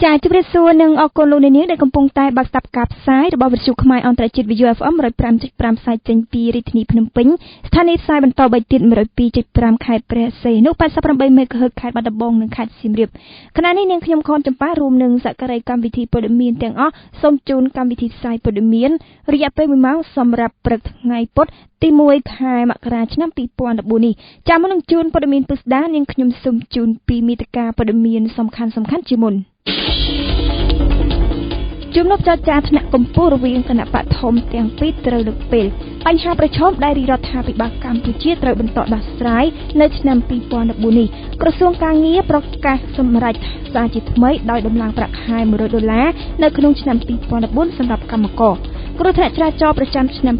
ចាជម្រាបសួរនឹងអរគុណលោកអ្នកនាងដែលកំពុងតែបើកស្ដាប់ការផ្សាយរបស់វិទ្យុខ្មែរអន្តរជាតិ VOFM 105.5 ផ្សាយចេញពីរាជធានីភ្នំពេញស្ថានីយ៍ផ្សាយបន្ត3ទៀត 102.5 ខេត្តព្រះសីហនុ 88 MHz ខេត្តបាត់ដំបងនិងខេត្តសៀមរាបខណៈនេះនាងខ្ញុំខនចម្ប៉ារួមនឹងសក្តិកម្មវិធីព័ត៌មានទាំងអស់សូមជូនកម្មវិធីផ្សាយព័ត៌មានរយៈពេល1ម៉ោងសម្រាប់ព្រឹកថ្ងៃពុធទី1ខែមករាឆ្នាំ2014នេះចាំមុននឹងជូនព័ត៌មានពិស្ដានាងខ្ញុំសូមជូនពីមេតិការព័ត៌មានសំខាន់ជាមុនជំនុំចរចាថ្នាក់កម្ពុជារវាងគណៈបកធំទាំងពីរត្រូវលើកពេលបញ្ហាប្រឈមដែលរដ្ឋាភិបាលកម្ពុជាត្រូវបន្តដោះស្រាយនៅឆ្នាំ2014នេះក្រសួងការងារប្រកាសសម្រេចសារជាថ្មីដោយដំឡើងប្រាក់ខែ$100នៅក្នុងឆ្នាំ2014សម្រាប់កម្មករគ្រោះថ្នាក់ចរាចរណ៍ប្រចាំឆ្នាំ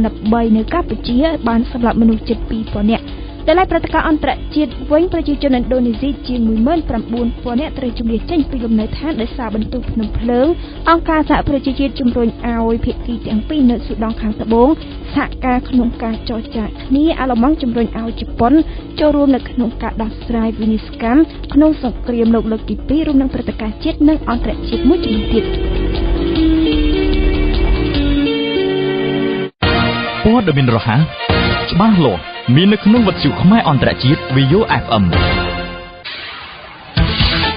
2013នៅកម្ពុជាបានសម្លាប់មនុស្សជិត 2,000 នាក់ដែលព្រឹត្តិការណ៍អន្តរជាតិវិញប្រជាជនឥណ្ឌូនេស៊ីជាង 19,000 នាក់ត្រូវជម្លៀសចេញពីលំនៅឋានដោយសារបន្ទុះភ្នំភ្លើងអង្គការសហប្រជាជាតិជំរុញឲ្យភាគីទាំងពីរនៅស៊ូដង់ខាងត្បូងសហការក្នុងការចរចាគ្នាអាឡម៉ង់ជំរុញឲ្យជប៉ុនចូលរួមនៅក្នុងការដោះស្រាយវិនិច្ឆ័យកម្មក្នុងសង្គ្រាមលោកលើកទី2រួមនឹងព្រឹត្តិការណ៍ជាតិនិងអន្តរជាតិមួយចំនួនទៀតព័ត៌មានរហ័សច្បាស់លាស់មាននៅក្នុងវិទ្យុខ្មែរអន្តរជាតិ VOFM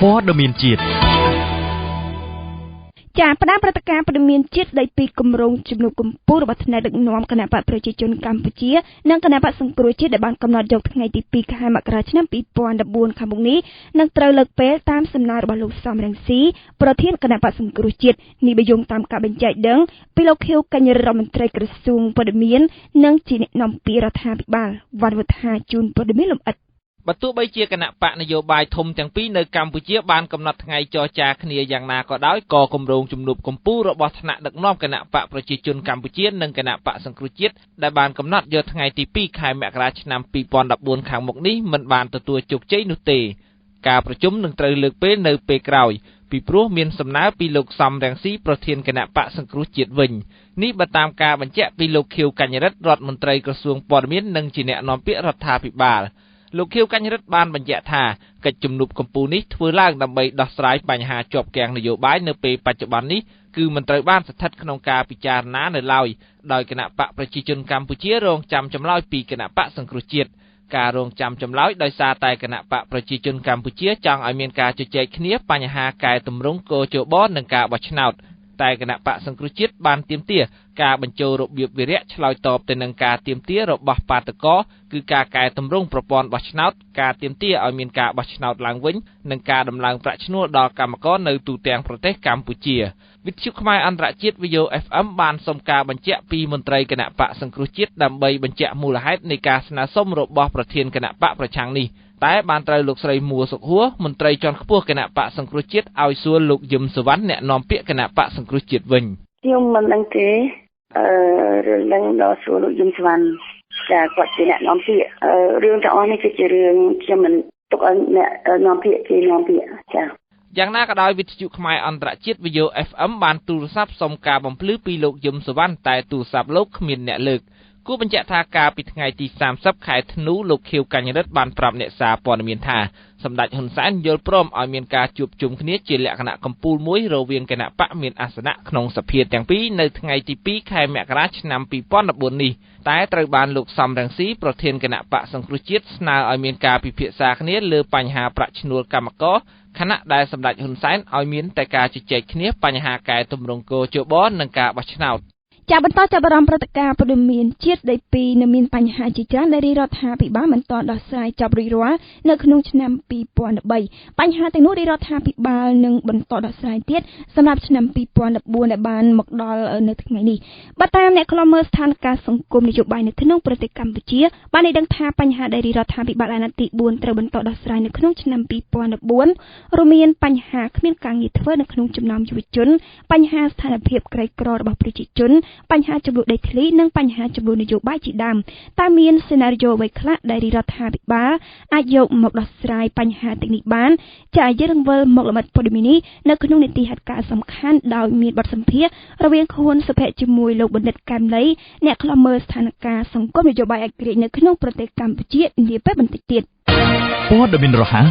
ព័ត៌មានជាតិចាផ្ដើមព្រឹត្តិការណ៍ព័ត៌មានជាតិស្ដីពីគម្រោងជំនួបកម្ពុជារបស់ថ្នាក់ដឹកនាំគណៈបកប្រជាជនកម្ពុជានិងគណៈបកសង្គ្រោះជាតិដែលបានកំណត់យកថ្ងៃទី2ខែមករាឆ្នាំ2014ខាងមុខនេះនឹងត្រូវលើកពេលតាមសំណើរបស់លោកសំរងស៊ីប្រធានគណៈបកសង្គ្រោះជាតិនេះបញ្យងតាមការបញ្ជាក់ដឹងពីលោកខៀវកញ្ញរដ្ឋមន្ត្រីក្រសួងព័ត៌មាននិងជាអ្នកនាំពាក្យរដ្ឋាភិបាលវ៉ាន់វុធាជូនព័ត៌មានលម្អិតបើទោះបីជាគណៈបកនយោបាយធំទាំងពីរនៅកម្ពុជាបានកំណត់ថ្ងៃចរចាគ្នាយ៉ាងណាក៏ដោយក៏គម្រោងជំនួបកម្ពុជារបស់ថ្នាក់ដឹកនាំគណៈបកប្រជាជនកម្ពុជានិងគណៈបកសង្គ្រោះជាតិដែលបានកំណត់យកថ្ងៃទី2ខែមករាឆ្នាំ2014ខាងមុខនេះមិនបានទទួលជោគជ័យនោះទេការប្រជុំនឹងត្រូវលើកពេលនៅពេលក្រោយពីព្រោះមានសំណើពីលោកសំរងស៊ីប្រធានគណៈបកសង្គ្រោះជាតិវិញនេះបើតាមការបញ្ជាក់ពីលោកខៀវកញ្ញរដ្ឋរដ្ឋមន្ត្រីក្រសួងព័ត៌មាននិងជាអ្នកនាំពាក្យរដ្ឋាភិបាលលោកខៀវកញ្ញរដ្ឋបានបញ្ជាក់ថាកិច្ចជំនួបកម្ពុជានេះធ្វើឡើងដើម្បីដោះស្រាយបញ្ហាជាប់គាំងនយោបាយនៅពេលបច្ចុប្បន្ននេះគឺមិនត្រូវបានស្ថិតក្នុងការពិចារណានៅឡើយដោយគណៈបកប្រជាជនកម្ពុជារងចាំចម្លើយពីគណៈបកសង្គ្រោះជាតិការរងចាំចម្លើយដោយសារតែគណៈបកប្រជាជនកម្ពុជាចង់ឲ្យមានការជជែកគ្នាបញ្ហាកែតម្រង់កោជបនិងការបោះឆ្នោតតែគណៈបកសង្គ្រោះជាតិបានទាមទារការបញ្ចូលរបៀបវិរៈឆ្លើយតបទៅនឹងការទាមទាររបស់បាតកោគឺការកែតម្រង់ប្រព័ន្ធបោះឆ្នោតការទាមទារឲ្យមានការបោះឆ្នោតឡើងវិញនិងការដំឡើងប្រាក់ឈ្នួលដល់កម្មករនៅទូទាំងប្រទេសកម្ពុជាវិទ្យុខ្មែរអន្តរជាតិ VOFM បានសុំការបញ្ជាក់ពីមន្ត្រីគណៈបកសង្គ្រោះជាតិដើម្បីបញ្ជាក់មូលហេតុនៃការស្នើសុំរបស់ប្រធានគណៈបកប្រឆាំងនេះតែបានត្រូវលោកស្រីមួសុខហួរមន្ត្រីជាន់ខ្ពស់គណៈបកសង្គ្រោះជាតិឲ្យសួរលោកយឹមសវណ្ណអ្នកនាំពាក្យគណៈបកសង្គ្រោះជាតិវិញខ្ញុំមិនដឹងទេរឿងនឹងដល់សួរលោកយឹមសវណ្ណចាគាត់ជាអ្នកនាំពាក្យរឿងទាំងអស់នេះគឺជារឿងខ្ញុំមិនទុកឲ្យអ្នកនាំពាក្យគេនាំពាក្យចាយ៉ាងណាក៏ដោយវិទ្យុខ្មែរអន្តរជាតិ VOFM បានទូរស័ព្ទសុំការបំភ្លឺពីលោកយឹមសវណ្ណតែទូរស័ព្ទលោកគ្មានអ្នកលើកគូបញ្ជាក់ថាកាលពីថ្ងៃទី30ខែធ្នូលោកខៀវកញ្ញរដ្ឋបានប្រាប់អ្នកសារព័ត៌មានថាសម្ដេចហ៊ុនសែនយល់ព្រមឲ្យមានការជួបជុំគ្នាជាលក្ខណៈកម្ពុជាមួយរវាងគណៈបកមានអាសនៈក្នុងសភាទាំងពីរនៅថ្ងៃទី2ខែមករាឆ្នាំ2014នេះតែត្រូវបានលោកសំរងស៊ីប្រធានគណៈបកសង្គ្រោះជាតិស្នើឲ្យមានការពិភាក្សាគ្នាលើបញ្ហាប្រាក់ឈ្នួលកម្មករខណៈដែលសម្ដេចហ៊ុនសែនឲ្យមានតែការជជែកគ្នាបញ្ហាកែតម្រង់កោជបនិងការបោះឆ្នោតចាបន្តចាប់អារម្មណ៍ព្រឹត្តិការណ៍ព័ត៌មានជាតិស្ដីពីនៅមានបញ្ហាជាច្រើនដែលរដ្ឋាភិបាលមិនទាន់ដោះស្រាយចប់រួចរាល់នៅក្នុងឆ្នាំ2013បញ្ហាទាំងនោះរដ្ឋាភិបាលនឹងបន្តដោះស្រាយទៀតសម្រាប់ឆ្នាំ2014ដែលបានមកដល់នៅថ្ងៃនេះបើតាមអ្នកខ្លំមើលស្ថានភាពសង្គមនយោបាយនៅក្នុងប្រទេសកម្ពុជាបានឲ្យដឹងថាបញ្ហាដែលរដ្ឋាភិបាលអាណត្តិទី4ត្រូវបន្តដោះស្រាយនៅក្នុងឆ្នាំ2014រួមមានបញ្ហាគ្មានការងារធ្វើនៅក្នុងចំណោមយុវជនបញ្ហាស្ថានភាពក្រីក្ររបស់ប្រជាជនបញ្ហាចំនួនដីធ្លីនិងបញ្ហាចំនួននយោបាយជាដើមតែមានសេណារីយ៉ូអ្វីខ្លះដែលរដ្ឋាភិបាលអាចយកមកដោះស្រាយបញ្ហាទាំងនេះបានចាយើងវិលមកលម្អិតព័ត៌មាននេះនៅក្នុងនីតិហេតុការណ៍សំខាន់ដោយមានបទសម្ភាសន៍រវាងខួនសុភ័ក្រជាមួយលោកបណ្ឌិតកែមលីអ្នកខ្លំមើលស្ថានភាពសង្គមនយោបាយឯករាជ្យនៅក្នុងប្រទេសកម្ពុជានាពេលបន្តិចទៀតព័ត៌មានរហ័ស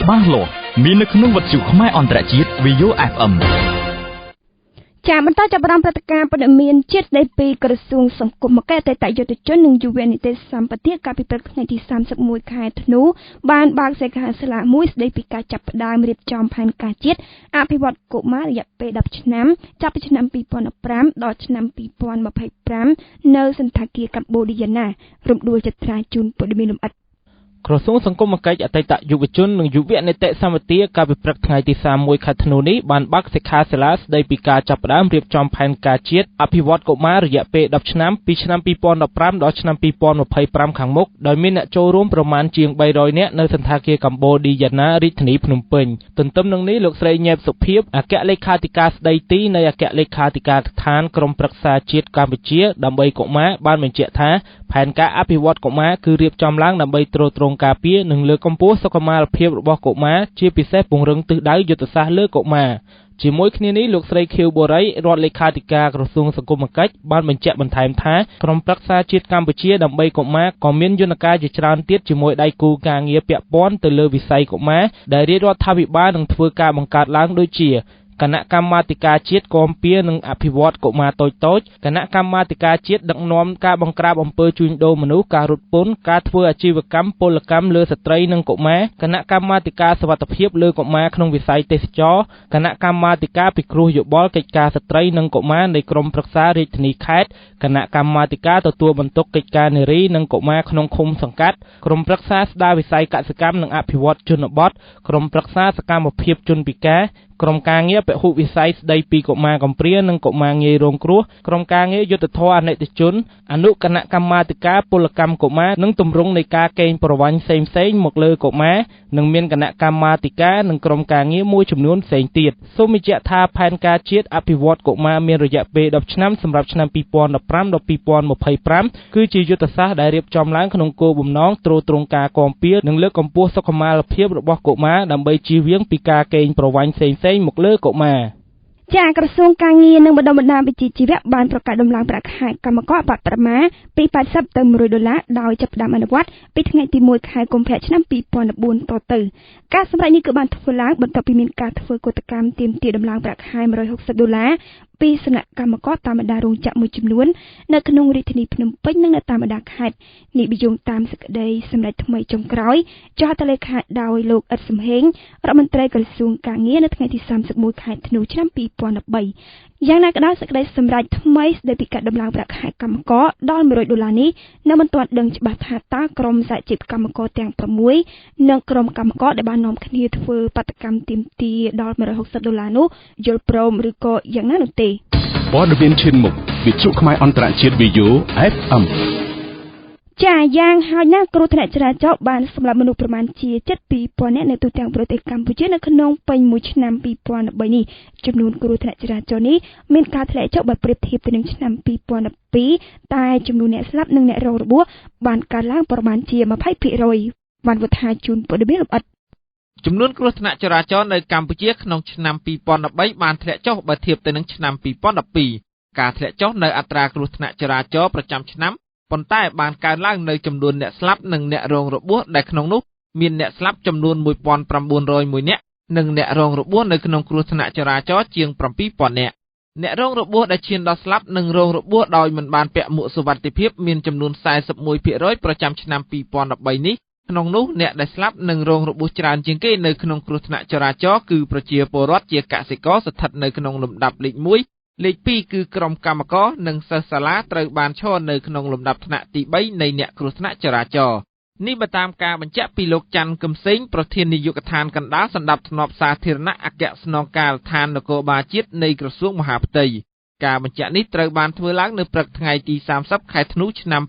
ច្បាស់លាស់ មាននៅក្នុងវិទ្យុខ្មែរអន្តរជាតិ VO FM ចាបន្តចាប់ផ្ដើមព្រឹត្តិការណ៍ព័ត៌មានជាតិស្ដីពីក្រសួងសង្គមគិច្ចអតីតយុវជននិងយុវនីតិសម្បទាកាលពីព្រឹកថ្ងៃទី31ខែធ្នូបានបើកសិក្ខាសាលាមួយស្ដីពីការចាប់ផ្ដើមរៀបចំផែនការជាតិអភិវឌ្ឍកុមាររយៈពេល10ឆ្នាំចាប់ពីឆ្នាំ2015ដល់ឆ្នាំ2025នៅសន្តាគារកម្ពុជាណារំដួលចត្រាជូនព័ត៌មានលម្អិតក្រសួងសង្គមគិច្ចអតីតយុវជននិងយុវនីតិសម្បទាកាលពីព្រឹកថ្ងៃទី31ខែធ្នូនេះបានបើកសិក្ខាសាលាស្ដីពីការចាប់ផ្ដើមរៀបចំផែនការជាតិអភិវឌ្ឍកុមាររយៈពេល10ឆ្នាំពីឆ្នាំ2015ដល់ឆ្នាំ2025ខាងមុខដោយមានអ្នកចូលរួមប្រមាណជាង300នាក់នៅសន្តាគារកម្ពុជាយ៉ាណារាជធានីភ្នំពេញទន្ទឹមនឹងនេះលោកស្រីញ៉ែបសុភីបអគ្គលេខាធិការស្ដីទីនៃអគ្គលេខាធិការដ្ឋានក្រមប្រឹក្សាជាតិកម្ពុជាដើម្បីកុមារបានបញ្ជាក់ថាផែនការអភិវឌ្ឍកុមារគឺរៀបចំឡើងដើម្បីទ្រទ្រង់ការពារនិងលើកកម្ពស់សុខុមាលភាពរបស់កុមារជាពិសេសពង្រឹងទិសដៅយុទ្ធសាស្ត្រលើកុមារជាមួយគ្នានេះលោកស្រីខៀវបូរីរដ្ឋលេខាធិការក្រសួងសង្គមគិច្ចបានបញ្ជាក់បន្ថែមថាក្រមប្រឹក្សាជាតិកម្ពុជាដើម្បីកុមារក៏មានយន្តការជាច្រើនទៀតជាមួយដៃគូការងារពាក់ព័ន្ធទៅលើវិស័យកុមារដែលរាជរដ្ឋាភិបាលនឹងធ្វើការបង្កើតឡើងដូចជាគណៈកម្មាធិការជាតិគាំពៀនិងអភិវឌ្ឍកុមារតូចៗគណៈកម្មាធិការជាតិដឹកនាំការបង្ក្រាបអំពើជួញដូរមនុស្សការរត់ពន្ធការធ្វើអាជីវកម្មពលកម្មលើស្ត្រីនិងកុមារគណៈកម្មាធិការសុវត្ថិភាពលើកុមារក្នុងវិស័យទេសចរគណៈកម្មាធិការពិគ្រោះយោបល់កិច្ចការស្ត្រីនិងកុមារនៃក្រមប្រឹក្សារាជធានីខេត្តគណៈកម្មាធិការទទួលបន្ទុកកិច្ចការនារីនិងកុមារក្នុងឃុំសង្កាត់ក្រមប្រឹក្សាស្ដារវិស័យកសិកម្មនិងអភិវឌ្ឍជនបទក្រមប្រឹក្សាសកម្មភាពជនពិការក្រុមការងារពហុវិស័យស្ដីពីកុមារកំព្រានិងកុមារងាយរងគ្រោះក្រុមការងារយុត្តិធម៌អនិច្ចជនអនុគណៈកម្មាធិការពលកម្មកុមារនិងទម្រង់នៃការកេងប្រវ័ញ្ចផ្សេងៗមកលើកុមារនិងមានគណៈកម្មាធិការនិងក្រុមការងារមួយចំនួនផ្សេងទៀតសូមបញ្ជាក់ថាផែនការជាតិអភិវឌ្ឍកុមារមានរយៈពេល10ឆ្នាំសម្រាប់ឆ្នាំ2015ដល់2025គឺជាយុទ្ធសាស្ត្រដែលរៀបចំឡើងក្នុងគោលបំណងទ្រទ្រង់ការគាំពារនិងលើកកម្ពស់សុខុមាលភាពរបស់កុមារដើម្បីជៀសវាងពីការកេងប្រវ័ញ្ចផ្សេងៗមកលើកុមារចាក្រសួងការងារនិងបណ្ដុំបណ្ដាលវិជ្ជាជីវៈបានប្រកាសដំឡើងប្រាក់ខែកម្មករបប្រមាពី$80ទៅ$100ដោយចាប់ផ្ដើមអនុវត្តពីថ្ងៃទី1ខែកុម្ភៈឆ្នាំ2014តទៅការសម្រេចនេះគឺបានធ្វើឡើងបន្ទាប់ពីមានការធ្វើកតកម្មទាមទារដំឡើងប្រាក់ខែ$160ពីសំណាក់កម្មករតាមបណ្ដារោងចក្រមួយចំនួននៅក្នុងរាជធានីភ្នំពេញនិងនៅតាមបណ្ដាខេត្តនេះបញ្ជាក់តាមសេចក្តីសម្រេចថ្មីចុងក្រោយចុះហត្ថលេខាដោយលោកអ៊ិតសំហេងរដ្ឋមន្ត្រីក្រសួងការងារនៅថ្ងៃទី31ខែធ្នូឆ្នាំ2013យ៉ាងណាក៏ដោយសេចក្តីសម្រេចថ្មីស្តីពីការដំឡើងប្រាក់ខែកម្មករដល់$100នេះនៅមិនទាន់ដឹងច្បាស់ថាតើក្រុមសហជីពកម្មករទាំង6និងក្រុមកម្មករដែលបាននាំគ្នាធ្វើបាតកម្មទាមទារដល់$160នោះយល់ព្រមឬក៏យ៉ាងណានោះទេព័ត៌មានឈានមុខវិទ្យុខ្មែរអន្តរជាតិ VO FM ចាយ៉ាងហើយណាគ្រោះថ្នាក់ចរាចរណ៍បានសម្លាប់មនុស្សប្រមាណជា7,000នាក់នៅទូទាំងប្រទេសកម្ពុជានៅក្នុងពេញមួយឆ្នាំ2013នេះចំនួនគ្រោះថ្នាក់ចរាចរណ៍នេះមានការធ្លាក់ចុះបើប្រៀបធៀបទៅនឹងឆ្នាំ2012តែចំនួនអ្នកស្លាប់និងអ្នករងរបួសបានកើនឡើងប្រមាណជា20%បានវត្ថាជូនព័ត៌មានលម្អិតចំនួនគ្រោះថ្នាក់ចរាចរណ៍នៅកម្ពុជាក្នុងឆ្នាំ2013បានធ្លាក់ចុះបើធៀបទៅនឹងឆ្នាំ2012ការធ្លាក់ចុះនៅអត្រាគ្រោះថ្នាក់ចរាចរណ៍ប្រចាំឆ្នាំប៉ុន្តែបានកើនឡើងនៅចំនួនអ្នកស្លាប់និងអ្នករងរបួសដែលក្នុងនោះមានអ្នកស្លាប់ចំនួន1901នាក់និងអ្នករងរបួសនៅក្នុងគ្រោះថ្នាក់ចរាចរណ៍ជាង7000នាក់អ្នករងរបួសដែលឈានដល់ស្លាប់និងរងរបួសដោយមិនបានពាក់មួកសុវត្ថិភាពមានចំនួន 41% ប្រចាំឆ្នាំ2013នេះក្នុងនោះអ្នកដែលស្លាប់និងរងរបួសច្រើនជាងគេនៅក្នុងគ្រោះថ្នាក់ចរាចរណ៍គឺប្រជាពលរដ្ឋជាកសិករស្ថិតនៅក្នុងលំដាប់លេខ1លេខ2គឺក្រុមកម្មករនិងសិស្សសាលាត្រូវបានឈរនៅក្នុងលំដាប់ថ្នាក់ទី3នៃអ្នកគ្រោះថ្នាក់ចរាចរណ៍នេះបើតាមការបញ្ជាក់ពីលោកច័ន្ទកឹមសេងប្រធាននាយកដ្ឋានកណ្ដាលសណ្ដាប់ធ្នាប់សាធារណៈអគ្គស្នងការដ្ឋាននគរបាលជាតិនៃក្រសួងមហាផ្ទៃការបញ្ជាក់នេះត្រូវបានធ្វើឡើងនៅព្រឹកថ្ងៃទី30ខែធ្នូឆ្នាំ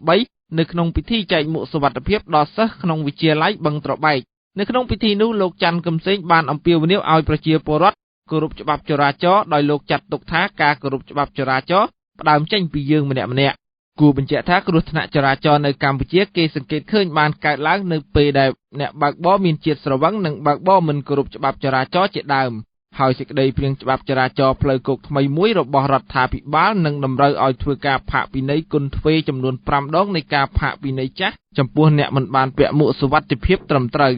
2013នៅក្នុងពិធីចែកមួកសុវត្ថិភាពដល់សិស្សក្នុងវិទ្យាល័យបឹងត្របែកនៅក្នុងពិធីនោះលោកច័ន្ទកឹមសេងបានអំពាវនាវឲ្យប្រជាពលរដ្ឋគោរពច្បាប់ចរាចរណ៍ដោយលោកចាត់ទុកថាការគោរពច្បាប់ចរាចរណ៍ផ្ដើមចេញពីយើងម្នាក់ៗគួរបញ្ជាក់ថាគ្រោះថ្នាក់ចរាចរណ៍នៅកម្ពុជាគេសង្កេតឃើញបានកើតឡើងនៅពេលដែលអ្នកបើកបរមានជាតិស្រវឹងនិងបើកបរមិនគោរពច្បាប់ចរាចរណ៍ជាដើមហើយសេចក្តីព្រាងច្បាប់ចរាចរណ៍ផ្លូវគោកថ្មីមួយរបស់រដ្ឋាភិបាលនឹងតម្រូវឲ្យធ្វើការផាកពិន័យគុណទ្វេចំនួន5ដងនៃការផាកពិន័យចាស់ចំពោះអ្នកមិនបានពាក់មួកសុវត្ថិភាពត្រឹមត្រូវ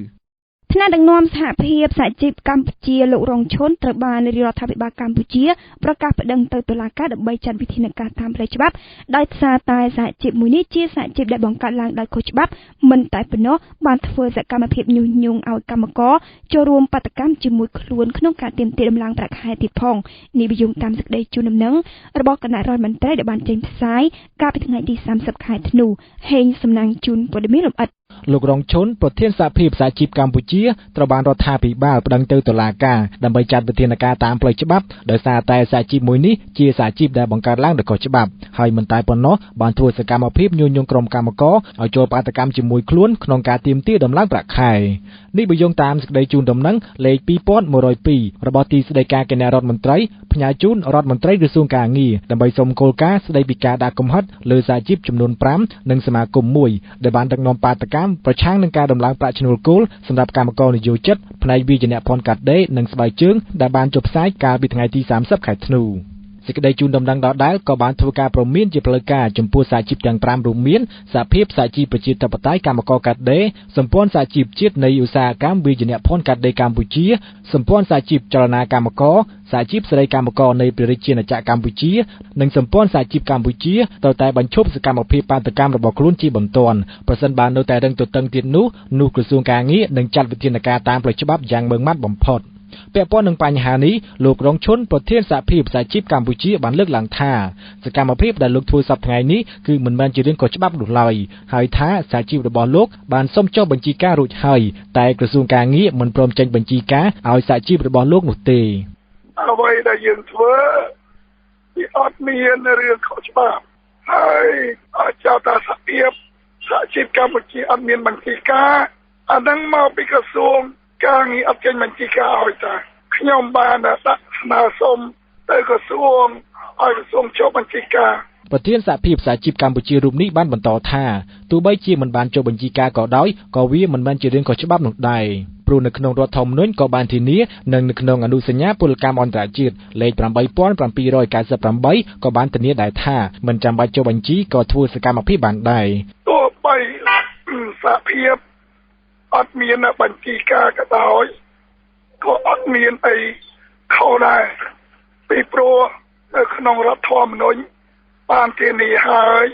ថ្នាក់ដឹកនាំសហភាពសហជីពកម្ពុជាលោករងឈុនត្រូវបានរាជរដ្ឋាភិបាលកម្ពុជាប្រកាសប្តឹងទៅតុលាការដើម្បីចាត់វិធានការតាមផ្លូវច្បាប់ដោយសារតែសហជីពមួយនេះជាសហជីពដែលបង្កើតឡើងដោយខុសច្បាប់មិនតែប៉ុណ្ណោះបានធ្វើសកម្មភាពញុះញង់ឲ្យកម្មករចូលរួមបាតកម្មជាមួយខ្លួនក្នុងការទាមទារដំឡើងប្រាក់ខែទៀតផងនេះបញ្យល់តាមសេចក្តីជូនដំណឹងរបស់គណៈរដ្ឋមន្ត្រីដែលបានចេញផ្សាយកាលពីថ្ងៃទី30ខែធ្នូហេងសំណាងជូនព័ត៌មានលម្អិតលោករងឈុនប្រធានសហភាពសហជីពកម្ពុជាត្រូវបានរដ្ឋាភិបាលប្តឹងទៅតុលាការដើម្បីចាត់វិធានការតាមផ្លូវច្បាប់ដោយសារតែសហជីពមួយនេះជាសហជីពដែលបង្កើតឡើងដោយខុសច្បាប់ហើយមិនតែប៉ុណ្ណោះបានធ្វើសកម្មភាពញុះញង់ក្រុមកម្មករឲ្យចូលបាតកម្មជាមួយខ្លួនក្នុងការទាមទារដំឡើងប្រាក់ខែនេះបញ្យល់តាមសេចក្តីជូនដំណឹងលេខ2102របស់ទីស្តីការគណៈរដ្ឋមន្ត្រីផ្ញើជូនរដ្ឋមន្ត្រីក្រសួងកាងារដើម្បីសុំគោលការណ៍ស្តីពីការដាក់កំហិតលើសហជីពចំនួន5និងសមាគម1ដែលបានដឹកនាំបាតកម្មប្រឆាំងនឹងការដំឡើងប្រាក់ឈ្នួលគោលសម្រាប់កម្មករនិយោជិតផ្នែកវិជ្ជាភ័ណ្ឌកាត់ដេរនិងស្បែកជើងដែលបានចុះផ្សាយកាលពីថ្ងៃទី30ខែធ្នូសេចក្តីជូនដំណឹងដដែលក៏បានធ្វើការព្រមានជាផ្លូវការចំពោះសហជីពទាំង5រួមមានសហភាពសហជីពប្រជាធិបតេយ្យកម្មករកាត់ដេរសម្ព័ន្ធសហជីពជាតិនៃឧស្សាហកម្មវិជ្ជាភ័ណ្ឌកាត់ដេរកម្ពុជាសម្ព័ន្ធសហជីពចលនាកម្មករសហជីពសេរីកម្មករនៃព្រះរាជាណាចក្រកម្ពុជានិងសម្ព័ន្ធសហជីពកម្ពុជាត្រូវតែបញ្ឈប់សកម្មភាពបាតកម្មរបស់ខ្លួនជាបន្ទាន់ប្រសិនបើនៅតែរឹងទទឹងទៀតនោះក្រសួងកាងារនឹងចាត់វិធានការតាមផ្លូវច្បាប់យ៉ាងម៉ឺងម៉ាត់បំផុតពាក់ព័ន្ធនឹងបញ្ហានេះលោករងឈុនប្រធានសហភាពសហជីពកម្ពុជាបានលើកឡើងថាសកម្មភាពដែលលោកធ្វើសប្តាហ៍ថ្ងៃនេះគឺមិនមែនជារឿងខុសច្បាប់នោះឡើយហើយថាសហជីពរបស់លោកបានសុំចុះបញ្ជីការរួចហើយតែក្រសួងកាងារមិនព្រមចេញបញ្ជីការឲ្យសហជីពរបស់លោកនោះទេអ្វីដែលយើងធ្វើវាអត់មានរឿងខុសច្បាប់ហើយចៅតាសហភាពសហជីពកម្ពុជាអត់មានបញ្ជីការអានឹងមកពីក្រសួងការងារអត់ចេញបញ្ជីការឲ្យតាខ្ញុំបានដាក់ស្នើសុំទៅក្រសួងឲ្យក្រសួងចុះបញ្ជីការប្រធានសហភាពសហជីពកម្ពុជារូបនេះបានបន្តថាទោះបីជាមិនបានចុះបញ្ជីការក៏ដោយក៏វាមិនមែនជារឿងខុសច្បាប់នោះដែរព្រោះនៅក្នុងរដ្ឋធម្មនុញ្ញក៏បានធានានិងនៅក្នុងអនុសញ្ញាពលកម្មអន្តរជាតិលេខ8798ក៏បានធានាដែរថាមិនចាំបាច់ចុះបញ្ជីក៏ធ្វើសកម្មភាពបានដែរទោះបីសហភាពអត់មានបញ្ជីការក៏ដោយក៏អត់មានអីខុសដែរពីព្រោះនៅក្នុងរដ្ឋធម្មនុញ្ញបានធានាហើយ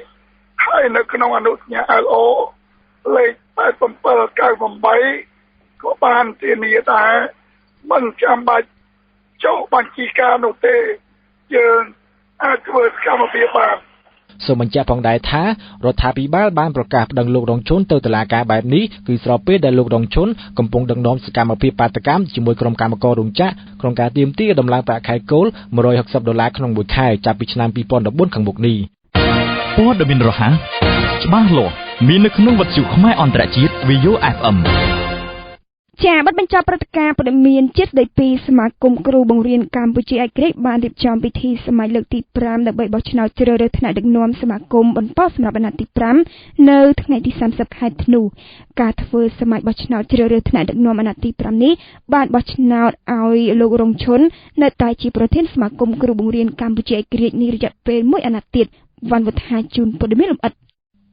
នៅក្នុងអនុសញ្ញា LO លេខ8798ក៏បានធានាដែរមិនចាំបាច់ចុះបញ្ជីការនោះទេយើងអាចធ្វើសកម្មភាពបានសូមបញ្ជាក់ផងដែរថារដ្ឋាភិបាលបានប្រកាសប្តឹងលោករងឈុនទៅតុលាការបែបនេះគឺស្របពេលដែលលោករងឈុនកំពុងដឹកនាំសកម្មភាពបាតកម្មជាមួយក្រុមកម្មកររោងចក្រក្នុងការទាមទារដំឡើងប្រាក់ខែគោល$160ក្នុងមួយខែចាប់ពីឆ្នាំ2014ខាងមុខនេះព័ត៌មានរហ័សច្បាស់លាស់មាននៅក្នុងវិទ្យុខ្មែរអន្តរជាតិ VO FM ចាបិទបញ្ចប់ព្រឹត្តិការណ៍ព័ត៌មានជាតិស្តីពីសមាគមគ្រូបង្រៀនកម្ពុជាឯករាជ្យបានរៀបចំពិធីសម័យលើកទី5ដើម្បីបោះឆ្នោតជ្រើសរើសថ្នាក់ដឹកនាំសមាគមបន្តសម្រាប់អាណត្តិទី5នៅថ្ងៃទី30ខែធ្នូការធ្វើសម័យបោះឆ្នោតជ្រើសរើសថ្នាក់ដឹកនាំអាណត្តិទី5នេះបានបោះឆ្នោតឲ្យលោករងឈុននៅតែជាប្រធានសមាគមគ្រូបង្រៀនកម្ពុជាឯករាជ្យនេះរយៈពេល1អាណត្តិទៀតវ៉ាន់វុធាជូនព័ត៌មានលម្អិត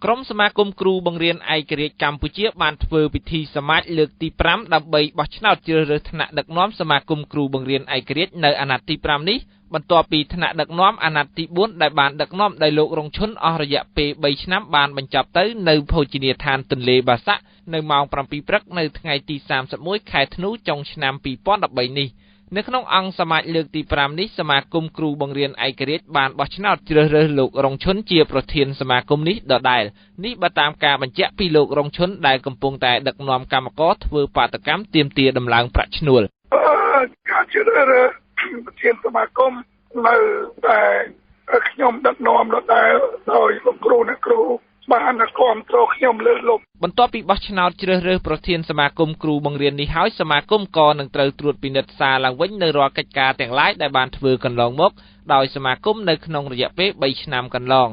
ក្រុមសមាគមគ្រូបង្រៀនឯករាជ្យកម្ពុជាបានធ្វើពិធីសមាជលើកទី5ដើម្បីបោះឆ្នោតជ្រើសរើសថ្នាក់ដឹកនាំសមាគមគ្រូបង្រៀនឯករាជ្យនៅអាណត្តិទី5នេះបន្ទាប់ពីថ្នាក់ដឹកនាំអាណត្តិទី4ដែលបានដឹកនាំដោយលោករងឈុនអស់រយៈពេល3ឆ្នាំបានបញ្ចប់ទៅនៅភោជនីយដ្ឋានទន្លេបាសាក់នៅម៉ោង 7 ព្រឹកនៅថ្ងៃទី31ខែធ្នូចុងឆ្នាំ2013នេះនៅក្នុងអង្គសមាជលើកទី5នេះសមាគមគ្រូបង្រៀនឯករាជ្យបានបោះឆ្នោតជ្រើសរើសលោករងឈុនជាប្រធានសមាគមនេះដដែលនេះបើតាមការបញ្ជាក់ពីលោករងឈុនដែលកំពុងតែដឹកនាំកម្មករធ្វើបាតកម្មទាមទារដំឡើងប្រាក់ឈ្នួលការជ្រើសរើសប្រធានសមាគមនៅតែខ្ញុំដឹកនាំដដែលដោយលោកគ្រូអ្នកគ្រូបានគ្រប់គ្រងខ្ញុំលើកលោកបន្ទាប់ពីបោះឆ្នោតជ្រើសរើសប្រធានសមាគមគ្រូបង្រៀននេះហើយសមាគមក៏នឹងត្រូវត្រួតពិនិត្យសារឡើងវិញនៅរាល់កិច្ចការទាំងឡាយដែលបានធ្វើកន្លងមកដោយសមាគមនៅក្នុងរយៈពេល3ឆ្នាំកន្លង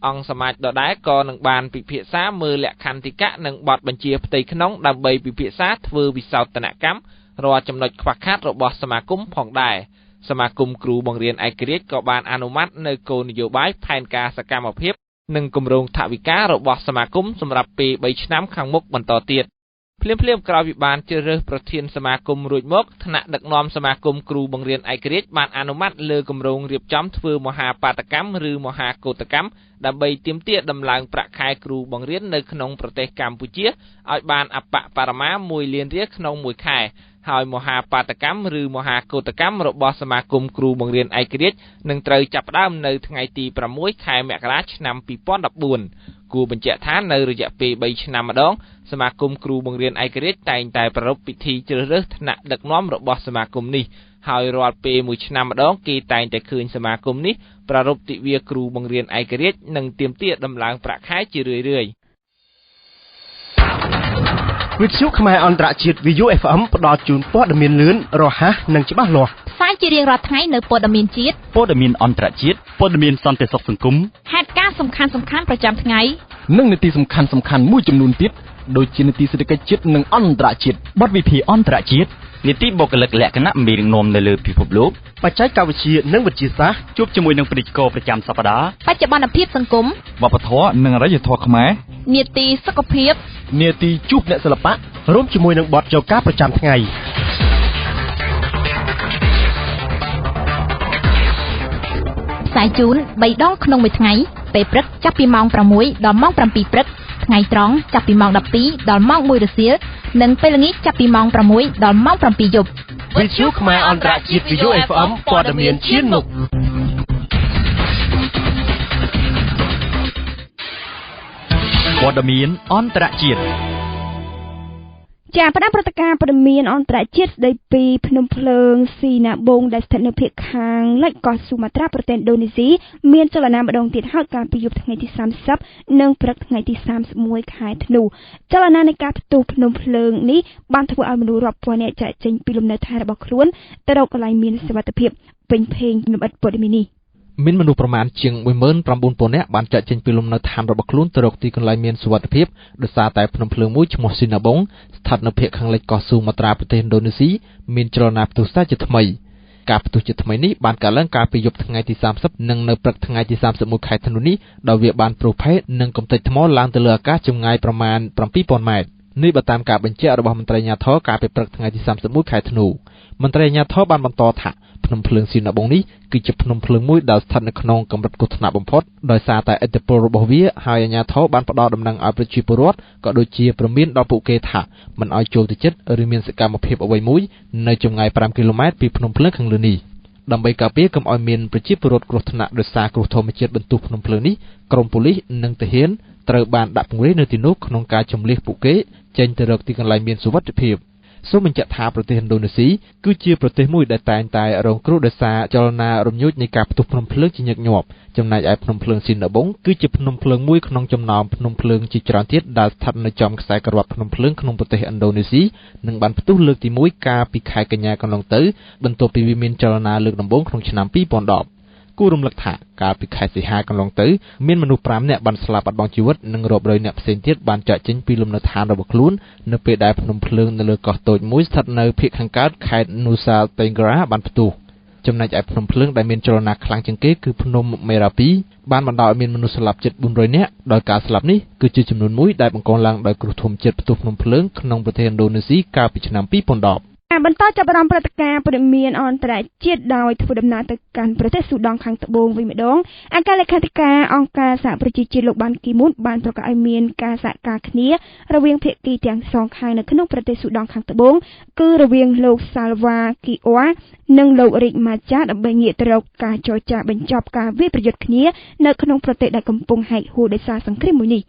អង្គសមាជដដែលក៏នឹងបានពិភាក្សាមើលលក្ខន្តិកៈនិងបទបញ្ជាផ្ទៃក្នុងដើម្បីពិភាក្សាធ្វើវិសោធនកម្មរាល់ចំណុចខ្វះខាតរបស់សមាគមផងដែរសមាគមគ្រូបង្រៀនឯករាជ្យក៏បានអនុម័តនៅគោលនយោបាយផែនការសកម្មភាពនិងគម្រោងថវិការបស់សមាគមសម្រាប់ពេល3ឆ្នាំខាងមុខបន្តទៀត ភ្លាមក្រោយវិបានជ្រើសរើសប្រធានសមាគមរួចមកថ្នាក់ដឹកនាំសមាគមគ្រូបង្រៀនឯករាជ្យបានអនុម័តលើគម្រោងរៀបចំធ្វើមហាបាតកម្មឬមហាកោតកម្មដើម្បីទាមទារដំឡើងប្រាក់ខែគ្រូបង្រៀននៅក្នុងប្រទេសកម្ពុជាឲ្យបានអបបរមា1លានរៀលក្នុងមួយខែហើយមហាបាតកម្មឬមហាកោតកម្មរបស់សមាគមគ្រូបង្រៀនឯករាជ្យនឹងត្រូវចាប់ផ្ដើមនៅថ្ងៃទី6ខែមករាឆ្នាំ2014គួរបញ្ជាក់ថានៅរយៈពេល3ឆ្នាំម្ដងសមាគមគ្រូបង្រៀនឯករាជ្យតែងតែប្រារព្ធពិធីជ្រើសរើសថ្នាក់ដឹកនាំរបស់សមាគមនេះហើយរាល់ពេល1ឆ្នាំម្ដងគេតែងតែឃើញសមាគមនេះប្រារព្ធទិវាគ្រូបង្រៀនឯករាជ្យនិងទាមទារដំឡើងប្រាក់ខែជារឿយៗវិទ្យុខ្មែរអន្តរជាតិ VU FM ផ្ដល់ជូនព័ត៌មានលឿនរហ័សនិងច្បាស់លាស់ផ្សាយជារៀងរាល់ថ្ងៃនៅព័ត៌មានជាតិព័ត៌មានអន្តរជាតិព័ត៌មានសន្តិសុខសង្គមហេតុការណ៍សំខាន់ប្រចាំថ្ងៃនិងនីតិសំខាន់មួយចំនួនទៀតដូចជានីតិសេដ្ឋកិច្ចជាតិនិងអន្តរជាតិបទវិភាគអន្តរជាតិនីតិបុគ្គលិកលក្ខណៈមេរៀងនាំនៅលើពិភពលោកបច្ចេកវិទ្យានិងវិទ្យាសាស្ត្រជួបជាមួយនឹងព្រឹត្តិការណ៍ប្រចាំសប្តាហ៍បច្ចុប្បន្នភាពសង្គមវប្បធម៌និងអរិយធម៌ខ្មែរនីតិសុខភាពនីតិជួបអ្នកសិល្បៈរួមជាមួយនឹងបទយកការប្រចាំថ្ងៃផ្សាយជូន3ដងក្នុងមួយថ្ងៃពេលព្រឹកចាប់ពីម៉ោង6ដល់ម៉ោង7ព្រឹកថ្ងៃត្រង់ចាប់ពីម៉ោង12ដល់ម៉ោង1រសៀលនិងពេលល្ងាចចាប់ពីម៉ោង6ដល់ម៉ោង7យប់វិទ្យុខ្មែរអន្តរជាតិ VU FM ព័ត៌មានឈានមុខព័ត៌មានអន្តរជាតិជាផ្ដាំព្រឹត្តិការណ៍ព័ត៌មានអន្តរជាតិស្ដីពីភ្នំភ្លើងស៊ីណាបូងដែលស្ថិតនៅភាគខាងលិចកោះស៊ូម៉ាត្រាប្រទេសឥណ្ឌូនេស៊ីមានចលនាម្ដងទៀតហើយកាលពីយប់ថ្ងៃទី30និងព្រឹកថ្ងៃទី31ខែធ្នូចលនានៃការផ្ទុះភ្នំភ្លើងនេះបានធ្វើឲ្យមនុស្សរាប់ពាន់នាក់ចាកចេញពីលំនៅដ្ឋានរបស់ខ្លួនទៅរកកន្លែងមានសុវត្ថិភាពពេញភេងលម្អិតព័ត៌មាននេះមានមនុស្សប្រមាណជាង 19000 នាក់បានចាកចេញពីលំនៅដ្ឋានរបស់ខ្លួនទៅរកទីកន្លែងមានសុវត្ថិភាពដោយសារតែភ្នំភ្លើងមួយឈ្មោះស៊ីណាបូងស្ថិតនៅភាគខាងលិចកោះស៊ូម៉ាត្រាប្រទេសឥណ្ឌូនេស៊ីមានចលនាផ្ទុះសាជាថ្មីការផ្ទុះជាថ្មីនេះបានកើតឡើងកាលពីយប់ថ្ងៃទី30និងនៅព្រឹកថ្ងៃទី31ខែធ្នូនេះដោយវាបានប្រោះផេះនិងកំទេចថ្មឡើងទៅលើអាកាសចម្ងាយប្រមាណ 7000 ម៉ែត្រនេះបើតាមការបញ្ជាក់របស់មន្ត្រីអាជ្ញាធរកាលពីព្រឹកថ្ងៃទី31ខែធ្នូមន្ត្រីអាជ្ញាធរបានបន្តថាភ្នំភ្លើងស៊ីណាបូងនេះគឺជាភ្នំភ្លើងមួយដែលស្ថិតនៅក្នុងកម្រិតគ្រោះថ្នាក់បំផុតដោយសារតែឥទ្ធិពលរបស់វាហើយអាជ្ញាធរបានផ្ដល់ដំណឹងឲ្យប្រជាពលរដ្ឋក៏ដូចជាព្រមានដល់ពួកគេថាមិនឲ្យចូលទៅជិតឬមានសកម្មភាពអ្វីមួយនៅចម្ងាយ5គីឡូម៉ែត្រពីភ្នំភ្លើងខាងលើនេះដើម្បីការពារកុំឲ្យមានប្រជាពលរដ្ឋគ្រោះថ្នាក់ដោយសារគ្រោះធម្មជាតិបន្ទុះភ្នំភ្លើងនេះក្រុមប៉ូលីសនិងទាហានត្រូវបានដាក់ពង្រាយនៅទីនោះក្នុងការជម្លៀសពួកគេចេញទៅរកទីកន្លែងមានសុវត្ថិភាពសូមបញ្ជាក់ថាប្រទេសឥណ្ឌូនេស៊ីគឺជាប្រទេសមួយដែលតែងតែរងគ្រោះដោយសារចលនារំញោចនៃការផ្ទុះភ្នំភ្លើងជាញឹកញាប់ចំណែកឯភ្នំភ្លើងស៊ីណាបូងគឺជាភ្នំភ្លើងមួយក្នុងចំណោមភ្នំភ្លើងជាច្រើនទៀតដែលស្ថិតនៅចំខ្សែក្រវ៉ាត់ភ្នំភ្លើងក្នុងប្រទេសឥណ្ឌូនេស៊ីនិងបានផ្ទុះលើកទី1កាលពីខែកញ្ញាកន្លងទៅបន្ទាប់ពីវាមានចលនាលើកដំបូងក្នុងឆ្នាំ2010គួររំលឹកថាកាលពីខែសីហាកន្លងទៅមានមនុស្ស5នាក់បានស្លាប់បាត់បង់ជីវិតនិងរាប់រយនាក់ផ្សេងទៀតបានចាកចេញពីលំនៅដ្ឋានរបស់ខ្លួននៅពេលដែលភ្នំភ្លើងនៅលើកោះតូចមួយស្ថិតនៅភាគខាងកើតខេត្ត Nusa Tenggara បានផ្ទុះចំណែកឯភ្នំភ្លើងដែលមានចលនាខ្លាំងជាងគេគឺភ្នំ Merapi បានបណ្ដាលឲ្យមានមនុស្សស្លាប់ជិត400នាក់ដោយការស្លាប់នេះគឺជាចំនួនមួយដែលបង្កឡើងដោយគ្រោះធម្មជាតិផ្ទុះភ្នំភ្លើងក្នុងប្រទេសឥណ្ឌូនេស៊ីកាលពីឆ្នាំ2010បន្តចាប់អារម្មណ៍ព្រឹត្តិការណ៍ព័ត៌មានអន្តរជាតិដោយធ្វើដំណើរទៅកាន់ប្រទេសស៊ូដង់ខាងត្បូងវិញម្ដងអគ្គលេខាធិការអង្គការសហប្រជាជាតិលោកបានគីមូនបានប្រកាសឲ្យមានការសហការគ្នារវាងភាគីទាំងសងខាងនៅក្នុងប្រទេសស៊ូដង់ខាងត្បូងគឺរវាងលោកសាល់វ៉ាគីអ៊ានិងលោករីកម៉ាចាដើម្បីងាកទៅរកការចរចាបញ្ចប់ការវាយប្រយុទ្ធគ្នានៅក្នុងប្រទេសដែលកំពុងហែកហួរដោយសារសង្គ្រាមមួយនេះ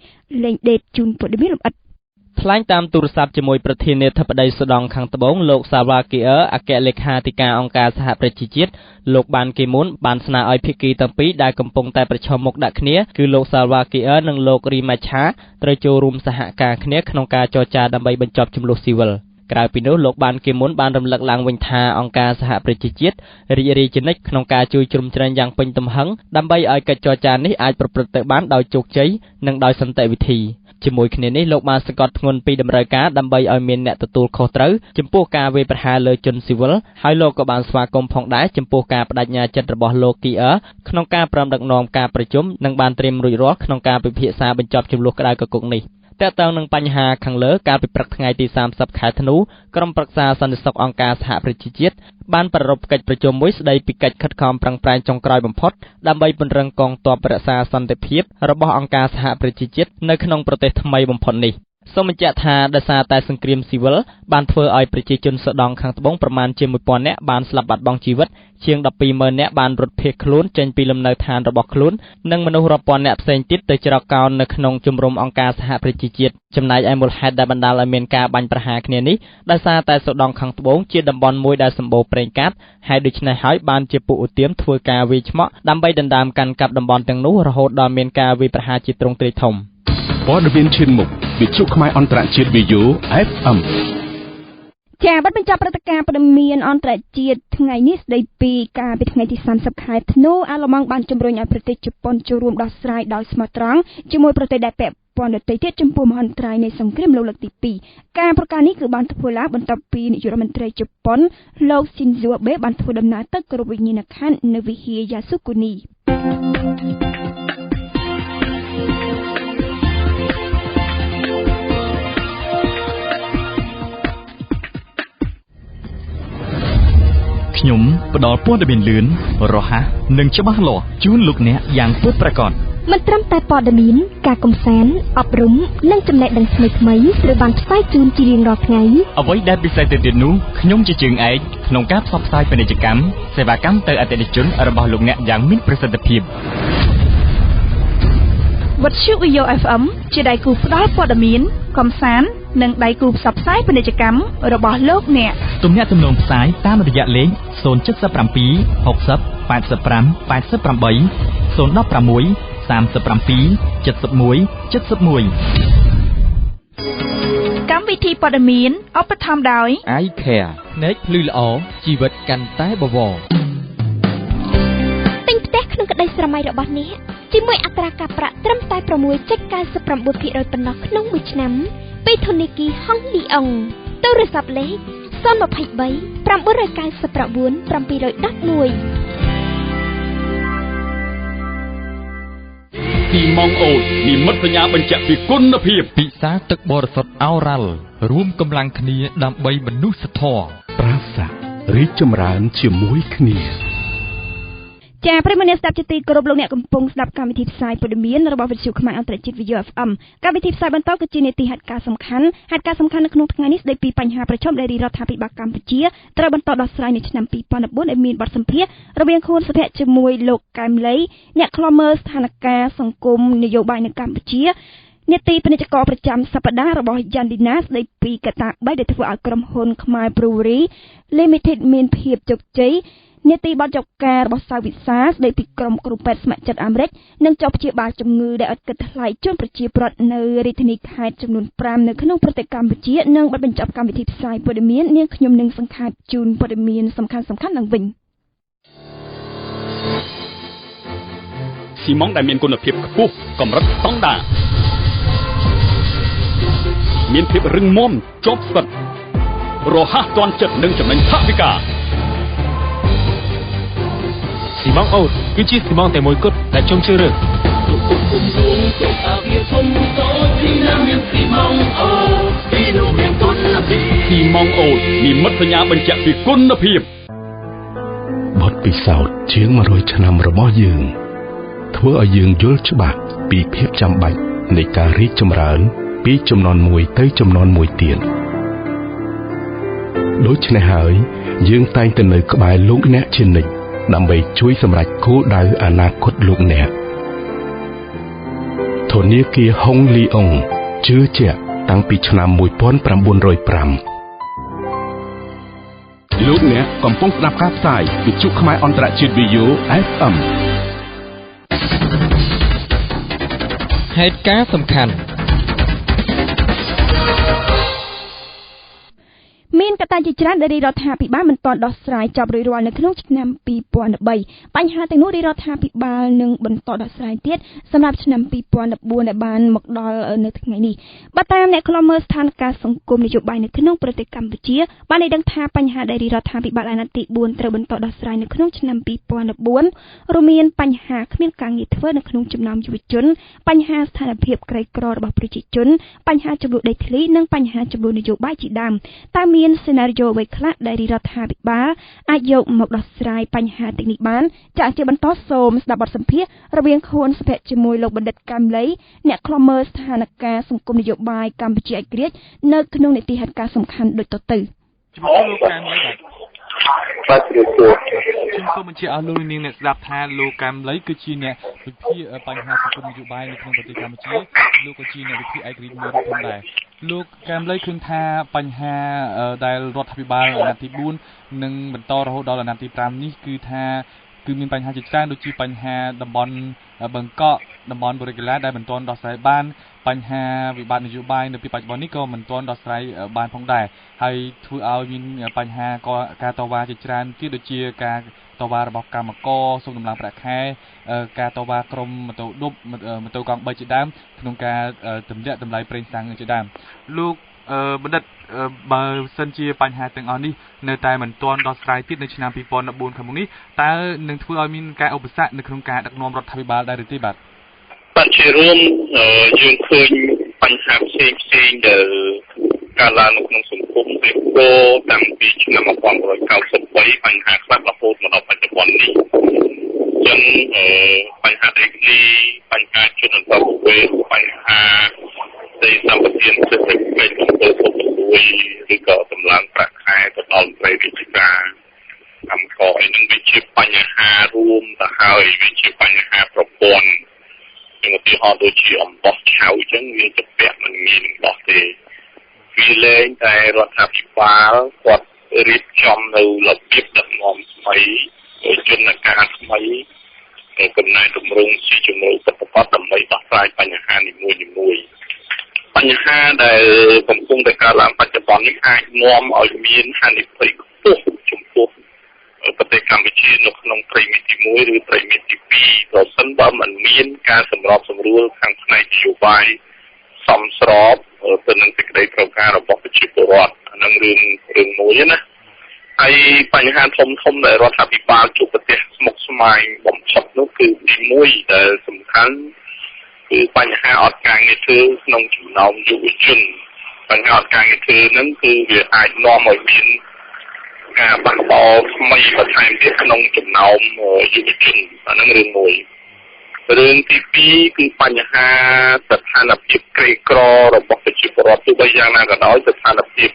លេងដេតជូនព័ត៌មានលម្អិតថ្លែងតាមទូរស័ព្ទជាមួយប្រធានាធិបតីស៊ូដង់ខាងត្បូងលោកសាវ៉ាគីអឺអគ្គលេខាធិការអង្គការសហប្រជាជាតិលោកបានគីមូនបានស្នើឲ្យភាគីទាំងពីរដែលកំពុងតែប្រឈមមុខដាក់គ្នាគឺលោកសាវ៉ាគីអឺនិងលោករីម៉ាឆាត្រូវចូលរួមសហការគ្នាក្នុងការចរចាដើម្បីបញ្ចប់ជម្លោះស៊ីវិលក្រៅពីនោះលោកបានគីមូនបានរំលឹកឡើងវិញថាអង្គការសហប្រជាជាតិរីករាយជានិច្ចក្នុងការជួយជ្រោមជ្រែងយ៉ាងពេញទំហឹងដើម្បីឲ្យកិច្ចចរចានេះអាចប្រព្រឹត្តទៅបានដោយជោគជ័យនិងដោយសន្តិវិធីជាមួយគ្នានេះលោកបានសង្កត់ធ្ងន់ពីតម្រូវការដើម្បីឲ្យមានអ្នកទទួលខុសត្រូវចំពោះការវាយប្រហារលើជនស៊ីវិលហើយលោកក៏បានស្វាគមន៍ផងដែរចំពោះការបដិញ្ញាចិត្តរបស់លោកគីអឺក្នុងការព្រមដឹកនាំការប្រជុំនិងបានត្រៀមរួចរាល់ក្នុងការពិភាក្សាបញ្ចប់ជម្លោះក្តៅគគុកនេះ តើតើនឹងបញ្ហាខាងលើកាលពីព្រឹកថ្ងៃទី30ខែធ្នូក្រុមប្រឹក្សាសន្តិសុខអង្គការសហប្រជាជាតិបានប្រារព្ធកិច្ចប្រជុំមួយស្ដីពីកិច្ចខិតខំប្រឹងប្រែងចុងក្រោយបំផុតដើម្បីពង្រឹងកងទ័ពរក្សាសន្តិភាពរបស់អង្គការសហប្រជាជាតិនៅក្នុងប្រទេសថ្មីបំផុតនេះសូមបញ្ជាក់ថាដោយសារតែសង្គ្រាមស៊ីវិលបានធ្វើឲ្យប្រជាជនសូដង់ខាងត្បូងប្រមាណជា 1000 នាក់បានស្លាប់បាត់បង់ជីវិតជាង 120,000 នាក់បានរត់ភៀសខ្លួនចេញពីលំនៅឋានរបស់ខ្លួននិងមនុស្សរាប់ពាន់នាក់ផ្សេងទៀតទៅច្រកកោននៅក្នុងជំរំអង្គការសហប្រជាជាតិចំណែកឯមូលហេតុដែលបណ្ដាលឲ្យមានការបាញ់ប្រហារគ្នានេះដោយសារតែសូដង់ខាងត្បូងជាតំបន់មួយដែលសម្បូរប្រេងកាតហើយដូច្នេះហើយបានជាពួកឧទាមធ្វើការវាយឆ្មក់ដើម្បីដណ្ដើមកាន់កាប់តំបន់ទាំងនោះរហូតដល់មានការវាយប្រហារជាទ្រង់ទ្រាយធំព័ត៌មានឈានមុខវិទ្យុខ្មែរអន្តរជាតិ VU FM ចាបិទបញ្ចប់ព្រឹត្តិការណ៍ព័ត៌មានអន្តរជាតិថ្ងៃនេះស្ដីពីការពីថ្ងៃទី30ខែធ្នូអាឡឺម៉ង់បានជំរុញឲ្យប្រទេសជប៉ុនចូលរួមដោះស្រាយដោយស្មោះត្រង់ជាមួយប្រទេសដែលពាក់ព័ន្ធដទៃទៀតចំពោះមហន្តរាយនៃសង្គ្រាមលោកលើកទី2ការប្រកាសនេះគឺបានធ្វើឡើងបន្ទាប់ពីនាយករដ្ឋមន្ត្រីជប៉ុនលោក Shinzo Abe បានធ្វើដំណើរទៅគោរពវិញ្ញាណក្ខន្ធនៅវិហារ Yasukuniខ្ញុំផ្ដល់ព័ត៌មានលឿនរហ័សនិងច្បាស់លាស់ជូនលោកអ្នកយ៉ាងពិតប្រាកដមិនត្រឹមតែព័ត៌មានការកំសាន្តអប់រំនិងចំណេះដឹងថ្មីៗត្រូវបានផ្សាយជូនជារៀងរាល់ថ្ងៃអ្វីដែលពិសេសទៅទៀតនោះខ្ញុំជាជើងឯកក្នុងការផ្សព្វផ្សាយពាណិជ្ជកម្មសេវាកម្មទៅអតិថិជនរបស់លោកអ្នកយ៉ាងមានប្រសិទ្ធភាពវិទ្យុ VU FM ជាដៃគូផ្ដល់ព័ត៌មានកំសាន្តនិងដៃគូផ្សព្វផ្សាយពាណិជ្ជកម្មរបស់លោកអ្នកទំនាក់ទំនងផ្សាយតាមរយៈលេខ077 60 85 88 016 37 71 71កម្មវិធីព័ត៌មានឧបត្ថម្ភដោយ iCare ភ្នែកភ្លឺល្អជីវិតកាន់តែបវរទិញផ្ទះក្នុងក្តីស្រមៃរបស់អ្នកជាមួយអត្រាការប្រាក់ត្រឹមតែ 6.99% ប៉ុណ្ណោះក្នុងមួយឆ្នាំពីធនាគារ Hong Leong ទូរស័ព្ទលេខ023 999 711ពីម៉ងអូតនិមិត្តសញ្ញាបញ្ជាក់ពីគុណភាពពិសាទឹកបរិសុទ្ធអូរ៉ាល់រួមកម្លាំងគ្នាដើម្បីមនុស្សធម៌ប្រាសាទរីកចម្រើនជាមួយគ្នាចាប្រិយមិត្តអ្នកស្ដាប់ជាទីគោរពលោកអ្នកកំពុងស្ដាប់កម្មវិធីផ្សាយព័ត៌មានរបស់វិទ្យុខ្មែរអន្តរជាតិ VU FM កម្មវិធីផ្សាយបន្តគឺជានីតិហេតុការណ៍សំខាន់នៅក្នុងថ្ងៃនេះស្ដីពីបញ្ហាប្រឈមដែលរដ្ឋាភិបាលកម្ពុជាត្រូវបន្តដោះស្រាយនៅឆ្នាំ2014ដែលមានបទសម្ភាសន៍រវាងខួនសុភ័ក្រជាមួយលោកកែមលីអ្នកខ្លំមើលស្ថានភាពសង្គមនយោបាយនៅកម្ពុជានីតិពាណិជ្ជករប្រចាំសប្តាហ៍របស់យ៉ាន់ឌីណាស្ដីពីកត្តា3ដែលធ្វើឲ្យក្រុមហ៊ុនខ្មែរ Brewery Limited មានភាពជោគជ័យនីតិបទចុះការរបស់សាវិសាស្ដីពីក្រុមគ្រូពេទ្យស្ម័គ្រចិត្តអាមេរិកនិងចុះព្យាបាលជំងឺដែលឥតគិតថ្លៃជូនប្រជាពលរដ្ឋនៅរាជធានីខេត្តចំនួន5នៅក្នុងប្រទេសកម្ពុជានិងបិទបញ្ចប់កម្មវិធីផ្សាយព័ត៌មាននាងខ្ញុំនឹងសង្ខេបជូនព័ត៌មានសំខាន់ៗឡើងវិញស៊ីម៉ងដែលមានគុណភាពខ្ពស់កម្រិតស្តង់ដារមានភាពរឹងមាំជាប់ស្វិតរហ័សទាន់ចិត្តនិងចំណេញថវិកាស៊ីម៉ងអូតគឺជាស៊ីម៉ងតែមួយគត់ដែលខ្ញុំជឿរើសស៊ីម៉ងអូតនិមិត្តសញ្ញាបញ្ជាក់ពីគុណភាពបទពិសោធន៍ជាង100ឆ្នាំរបស់យើងធ្វើឲ្យយើងយល់ច្បាស់ពីភាពចាំបាច់នៃការរីកចម្រើនពីជំនាន់មួយទៅជំនាន់មួយទៀតដូច្នេះហើយយើងតែងតែនៅក្បែរលោកអ្នកជានិច្ចដើម្បីជួយសម្រេចគោលដៅអនាគតលោកអ្នកធនាគារ Hong Leong ជឿជាក់តាំងពីឆ្នាំ1905លោកអ្នកកំពុងស្ដាប់ការផ្សាយវិទ្យុខ្មែរអន្តរជាតិ VU FM ហេតុការណ៍សំខាន់មានកត្តា ជាច្រើនដែលរដ្ឋាភិបាលមិនទាន់ដោះស្រាយចប់រួចរាល់នៅក្នុងឆ្នាំ2013បញ្ហាទាំងនោះរដ្ឋាភិបាលនឹងបន្តដោះស្រាយទៀតសម្រាប់ឆ្នាំ2014ដែលបានមកដល់នៅថ្ងៃនេះបើតាមអ្នកខ្លំមើលស្ថានភាពសង្គមនយោបាយនៅក្នុងប្រទេសកម្ពុជាបានឲ្យដឹងថាបញ្ហាដែលរដ្ឋាភិបាលអាណត្តិទី4ត្រូវបន្តដោះស្រាយនៅក្នុងឆ្នាំ2014រួមមានបញ្ហាគ្មានការងារធ្វើនៅក្នុងចំណោមយុវជនបញ្ហាស្ថានភាពក្រីក្ររបស់ប្រជាជនបញ្ហាចំនួនដីធ្លីនិងបញ្ហាចំនួននយោបាយជាដើមតើមានសេណារីយ៉ូអ្វីខ្លះដែលរដ្ឋាភិបាលអាចយកមកដោះស្រាយបញ្ហាទាំងនេះបានចាក់ជាបន្តសូមស្ដាប់បទសម្ភាសន៍រវាងខួនសុភ័ក្រជាមួយលោកបណ្ឌិតកែមលីអ្នកខ្លំមើលស្ថានភាពសង្គមនយោបាយកម្ពុជាឯករាជ្យនៅក្នុងនីតិហេតុការណ៍សំខាន់ដូចតទៅជំរាបលោកកែមលីបាទជំរាបសួរខ្ញុំសូមបញ្ជាក់អស់លោកនាងអ្នកស្ដាប់ថាលោកកែមលីគឺជាអ្នកវិភាគបញ្ហាសង្គមនយោបាយនៅក្នុងប្រទេសកម្ពុជាលោកក៏ជាអ្នកវិភាគឯករាជ្យមួយរូបផងដែរលោកកែមលីឃើញថាបញ្ហាដែលរដ្ឋាភិបាលអាណត្តិទី4នឹងបន្តរហូតដល់អាណត្តិទី5នេះគឺមានបញ្ហាជាច្រើនដូចជាបញ្ហាតំបន់បឹងកក់តំបន់បុរីកីឡាដែលមិនទាន់ដោះស្រាយបានបញ្ហាវិបត្តិនយោបាយនៅពេលបច្ចុប្បន្ននេះក៏មិនទាន់ដោះស្រាយបានផងដែរហើយធ្វើឲ្យមានបញ្ហាការតវ៉ាជាច្រើនទៀតដូចជាការតវ៉ារបស់កម្មករសូមដំឡើងប្រាក់ខែការតវ៉ាក្រុមម៉ូតូឌុបម៉ូតូកង់3ជាដើមក្នុងការទម្លាក់តម្លៃប្រេងសាំងជាដើមលោកបណ្ឌិតបើសិនជាបញ្ហាទាំងអស់នេះនៅតែមិនទាន់ដោះស្រាយទៀតនៅឆ្នាំ2014ខាងមុខនេះតើនឹងធ្វើឲ្យមានការឧបសគ្គនៅក្នុងការដឹកនាំរដ្ឋាភិបាលដែរឬទេបាទជារួមយើងឃើញបញ្ហាផ្សេងដែលកើតឡើងនៅក្នុងសង្គមរៀបរយតាំងពីឆ្នាំ1993បញ្ហាខ្លះរហូតមកដល់បច្ចុប្បន្ននេះអញ្ចឹងបញ្ហាដីធ្លីបញ្ហាជនអន្តរប្រវេសន៍បញ្ហាដីសម្បត្តិសិទ្ធិសេរីភាពអំពើពុករលួយឬក៏តម្លើងប្រាក់ខែទៅដល់ប្រទេសវិទ្យាកម្មករឯនឹងវាជាបញ្ហារួមទៅហើយវាជាបញ្ហាប្រព័ន្ធឧទាហរណ៍ដូចជាអំបោះឆៅអញ្ចឹងវាជាពាក់មិនងាយនឹងដោះទេវាលែងតែរដ្ឋាភិបាលគាត់រៀបចំនៅរបៀបដឹកនាំថ្មីយន្តការថ្មីកំណែតម្រង់ជាជំរុញសិទ្ធិបត្តិដើម្បីដោះស្រាយបញ្ហានីមួយៗបញ្ហាដែលកំពុងតែកើតឡើងបច្ចុប្បន្ននេះអាចនាំឲ្យមានហានិភ័យខ្ពស់ចំពោះប្រទេសកម្ពុជានៅក្នុងត្រីមាសទី1ឬត្រីមាសទី2ប្រសិនបើមិនមានការសម្របសម្រួលខាងផ្នែកនយោបាយសមស្របទៅនឹងសេចក្តីត្រូវការរបស់ប្រជាពលរដ្ឋអានឹងរឿងមួយណាហើយបញ្ហាធំដែលរដ្ឋាភិបាលជួបប្រទះស្មុគស្មាញបំផុតនោះគឺទី1ដែលសំខាន់គឺបញ្ហាអត់ការងារធ្វើក្នុងចំណោមយុវជនបញ្ហាអត់ការងារធ្វើហ្នឹងគឺវាអាចនាំឲ្យមានការបាក់បោថ្មីបន្ថែមទៀតក្នុងចំណោមយុវជនអាហ្នឹងរឿងមួយរឿងទី2គឺបញ្ហាស្ថានភាពក្រីក្ររបស់ប្រជាពលរដ្ឋទោះបីយ៉ាងណាក៏ដោយស្ថានភាព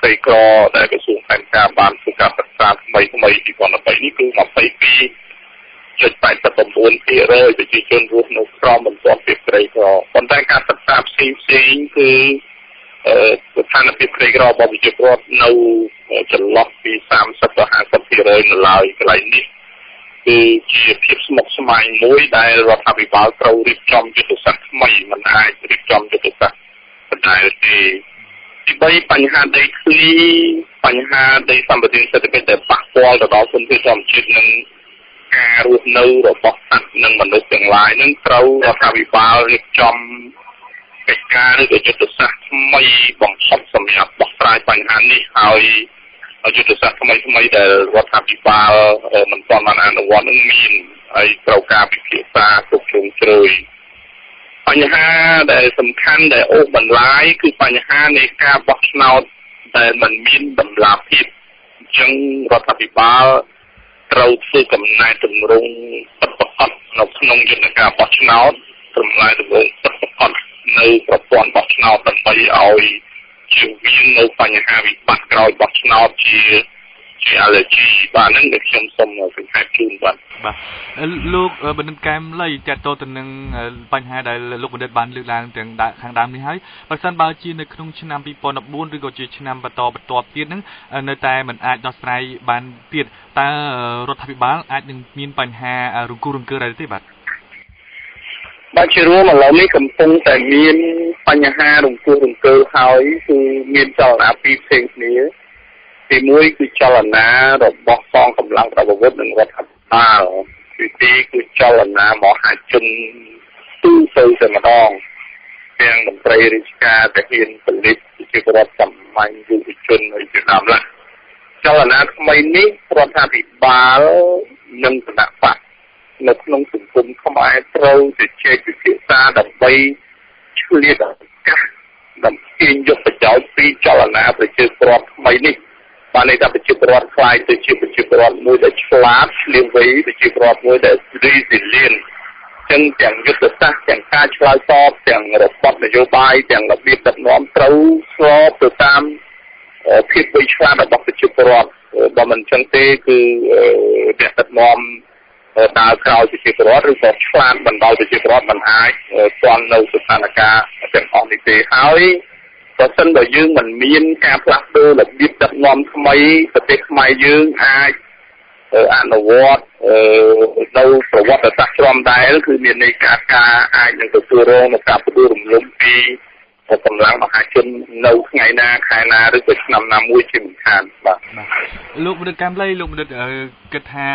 ក្រីក្រដែលក្រសួងការបរទេសបានធ្វើការសិក្សាថ្មី2013នេះគឺ22.89% ប្រជាជនរស់នៅក្រោមបន្ទាត់ភាពក្រីក្រប៉ុន្តែការសិក្សាផ្សេងគឺស្ថានភាពក្រីក្ររបស់ប្រជាពលរដ្ឋនៅចន្លោះពី30ទៅ50% នៅឡើយកន្លែងនេះគឺជាភាពស្មុគស្មាញមួយដែលរដ្ឋាភិបាលត្រូវរៀបចំយុទ្ធសាស្ត្រថ្មីមិនអាចរៀបចំយុទ្ធសាស្ត្របណ្ដាលទេទី3បញ្ហាដីធ្លីបញ្ហាដីសម្បត្តិសេដ្ឋកិច្ចដែលប៉ះពាល់ទៅដល់ធនធានធម្មជាតិនិងការរស់នៅរបស់សត្វនិងមនុស្សទាំងឡាយនឹងត្រូវរដ្ឋាភិបាលរៀបចំកិច្ចការឬក៏យុទ្ធសាស្ត្រថ្មីបំផុតសម្រាប់ដោះស្រាយបញ្ហានេះហើយយុទ្ធសាស្ត្រថ្មីដែលរដ្ឋាភិបាលមិនទាន់បានអនុវត្តនឹងមានហើយត្រូវការពិភាក្សាគ្រប់ជ្រុងជ្រោយបញ្ហាដែលសំខាន់ដែលអូសបន្លាយគឺបញ្ហានៃការបោះឆ្នោតដែលមិនមានតម្លាភាពអញ្ចឹងរដ្ឋាភិបាលត្រូវធ្វើកំណែតម្រង់ពិតប្រាកដនៅក្នុងយន្តការបោះឆ្នោតកំណែតម្រង់ពិតប្រាកដនៅប្រព័ន្ធបោះឆ្នោតដើម្បីឲ្យជៀសវាងនៅបញ្ហាវិបត្តិក្រោយបោះឆ្នោតជា allergy បាទហ្នឹងដែលខ្ញុំសូមសង្ខេបជូនបាទលោកបណ្ឌិតកែមលីចាត់តទៅនឹងបញ្ហាដែលលោកបណ្ឌិតបានលើកឡើងទាំងខាងដើមនេះហើយបើសិនបើជានៅក្នុងឆ្នាំ2014ឬក៏ជាឆ្នាំបន្តទៀតហ្នឹងនៅតែមិនអាចដោះស្រាយបានទៀតតើរដ្ឋាភិបាលអាចនឹងមានបញ្ហារង្គោះរង្គើដែរទេបាទជារួមឥឡូវនេះកំពុងតែមានបញ្ហារង្គោះរង្គើហើយគឺមានចលនាពីរផ្សេងគ្នា ទី1គឺចលនារបស់កងកម្លាំងប្រដាប់អាវុធនិងរដ្ឋាភិបាលទី2គឺចលនាមហាជនទូទៅតែម្ដងទាំងមន្ត្រីរាជការទាហានប៉ូលីសជារដ្ឋសាមញ្ញយុវជនហើយជាដើមឡើយចលនាថ្មីនេះរដ្ឋាភិបាលនិងគណៈបកនៅក្នុងសង្គមខ្មែរត្រូវជជែកពិភាក្សាដើម្បីឆ្លៀតឱកាសដើម្បីទាញយកប្រយោជន៍ពីចលនាប្រជាពលរដ្ឋថ្មីនេះបានន័យថាប្រជាពលរដ្ឋខ្លាយទៅជាប្រជាពលរដ្ឋមួយដែលឆ្លាតឆ្លៀងវៃប្រជាពលរដ្ឋមួយដែលresilientចឹងទាំងយុទ្ធសាស្ត្រទាំងការឆ្លើយតបទាំងរបបនយោបាយទាំងរបៀបដឹកនាំត្រូវស្របទៅតាមភាពវៃឆ្លាតរបស់ប្រជាពលរដ្ឋបើមិនចឹងទេគឺអ្នកដឹកនាំដើរក្រោយប្រជាពលរដ្ឋឬក៏ឆ្លាតបណ្ដោយប្រជាពលរដ្ឋមិនអាចទាន់នៅស្ថានភាពទាំងអស់នេះទេហើយបើសិនបើយើងមិនមានការផ្លាស់ប្ដូររបៀបដឹកនាំថ្មីប្រទេសខ្មែរយើងអាចអនុវត្តនៅប្រវត្តិសាស្ត្រជ្រាំដែលគឺមានន័យការអាចនឹងទទួលរងនៅការផ្ដួលរំលំពីកម្លាំងមហាជននៅថ្ងៃណាខែណាឬក៏ឆ្នាំណាមួយជាមិនខានបាទលោកមនិតកាំលីលោកមនិតគិតថា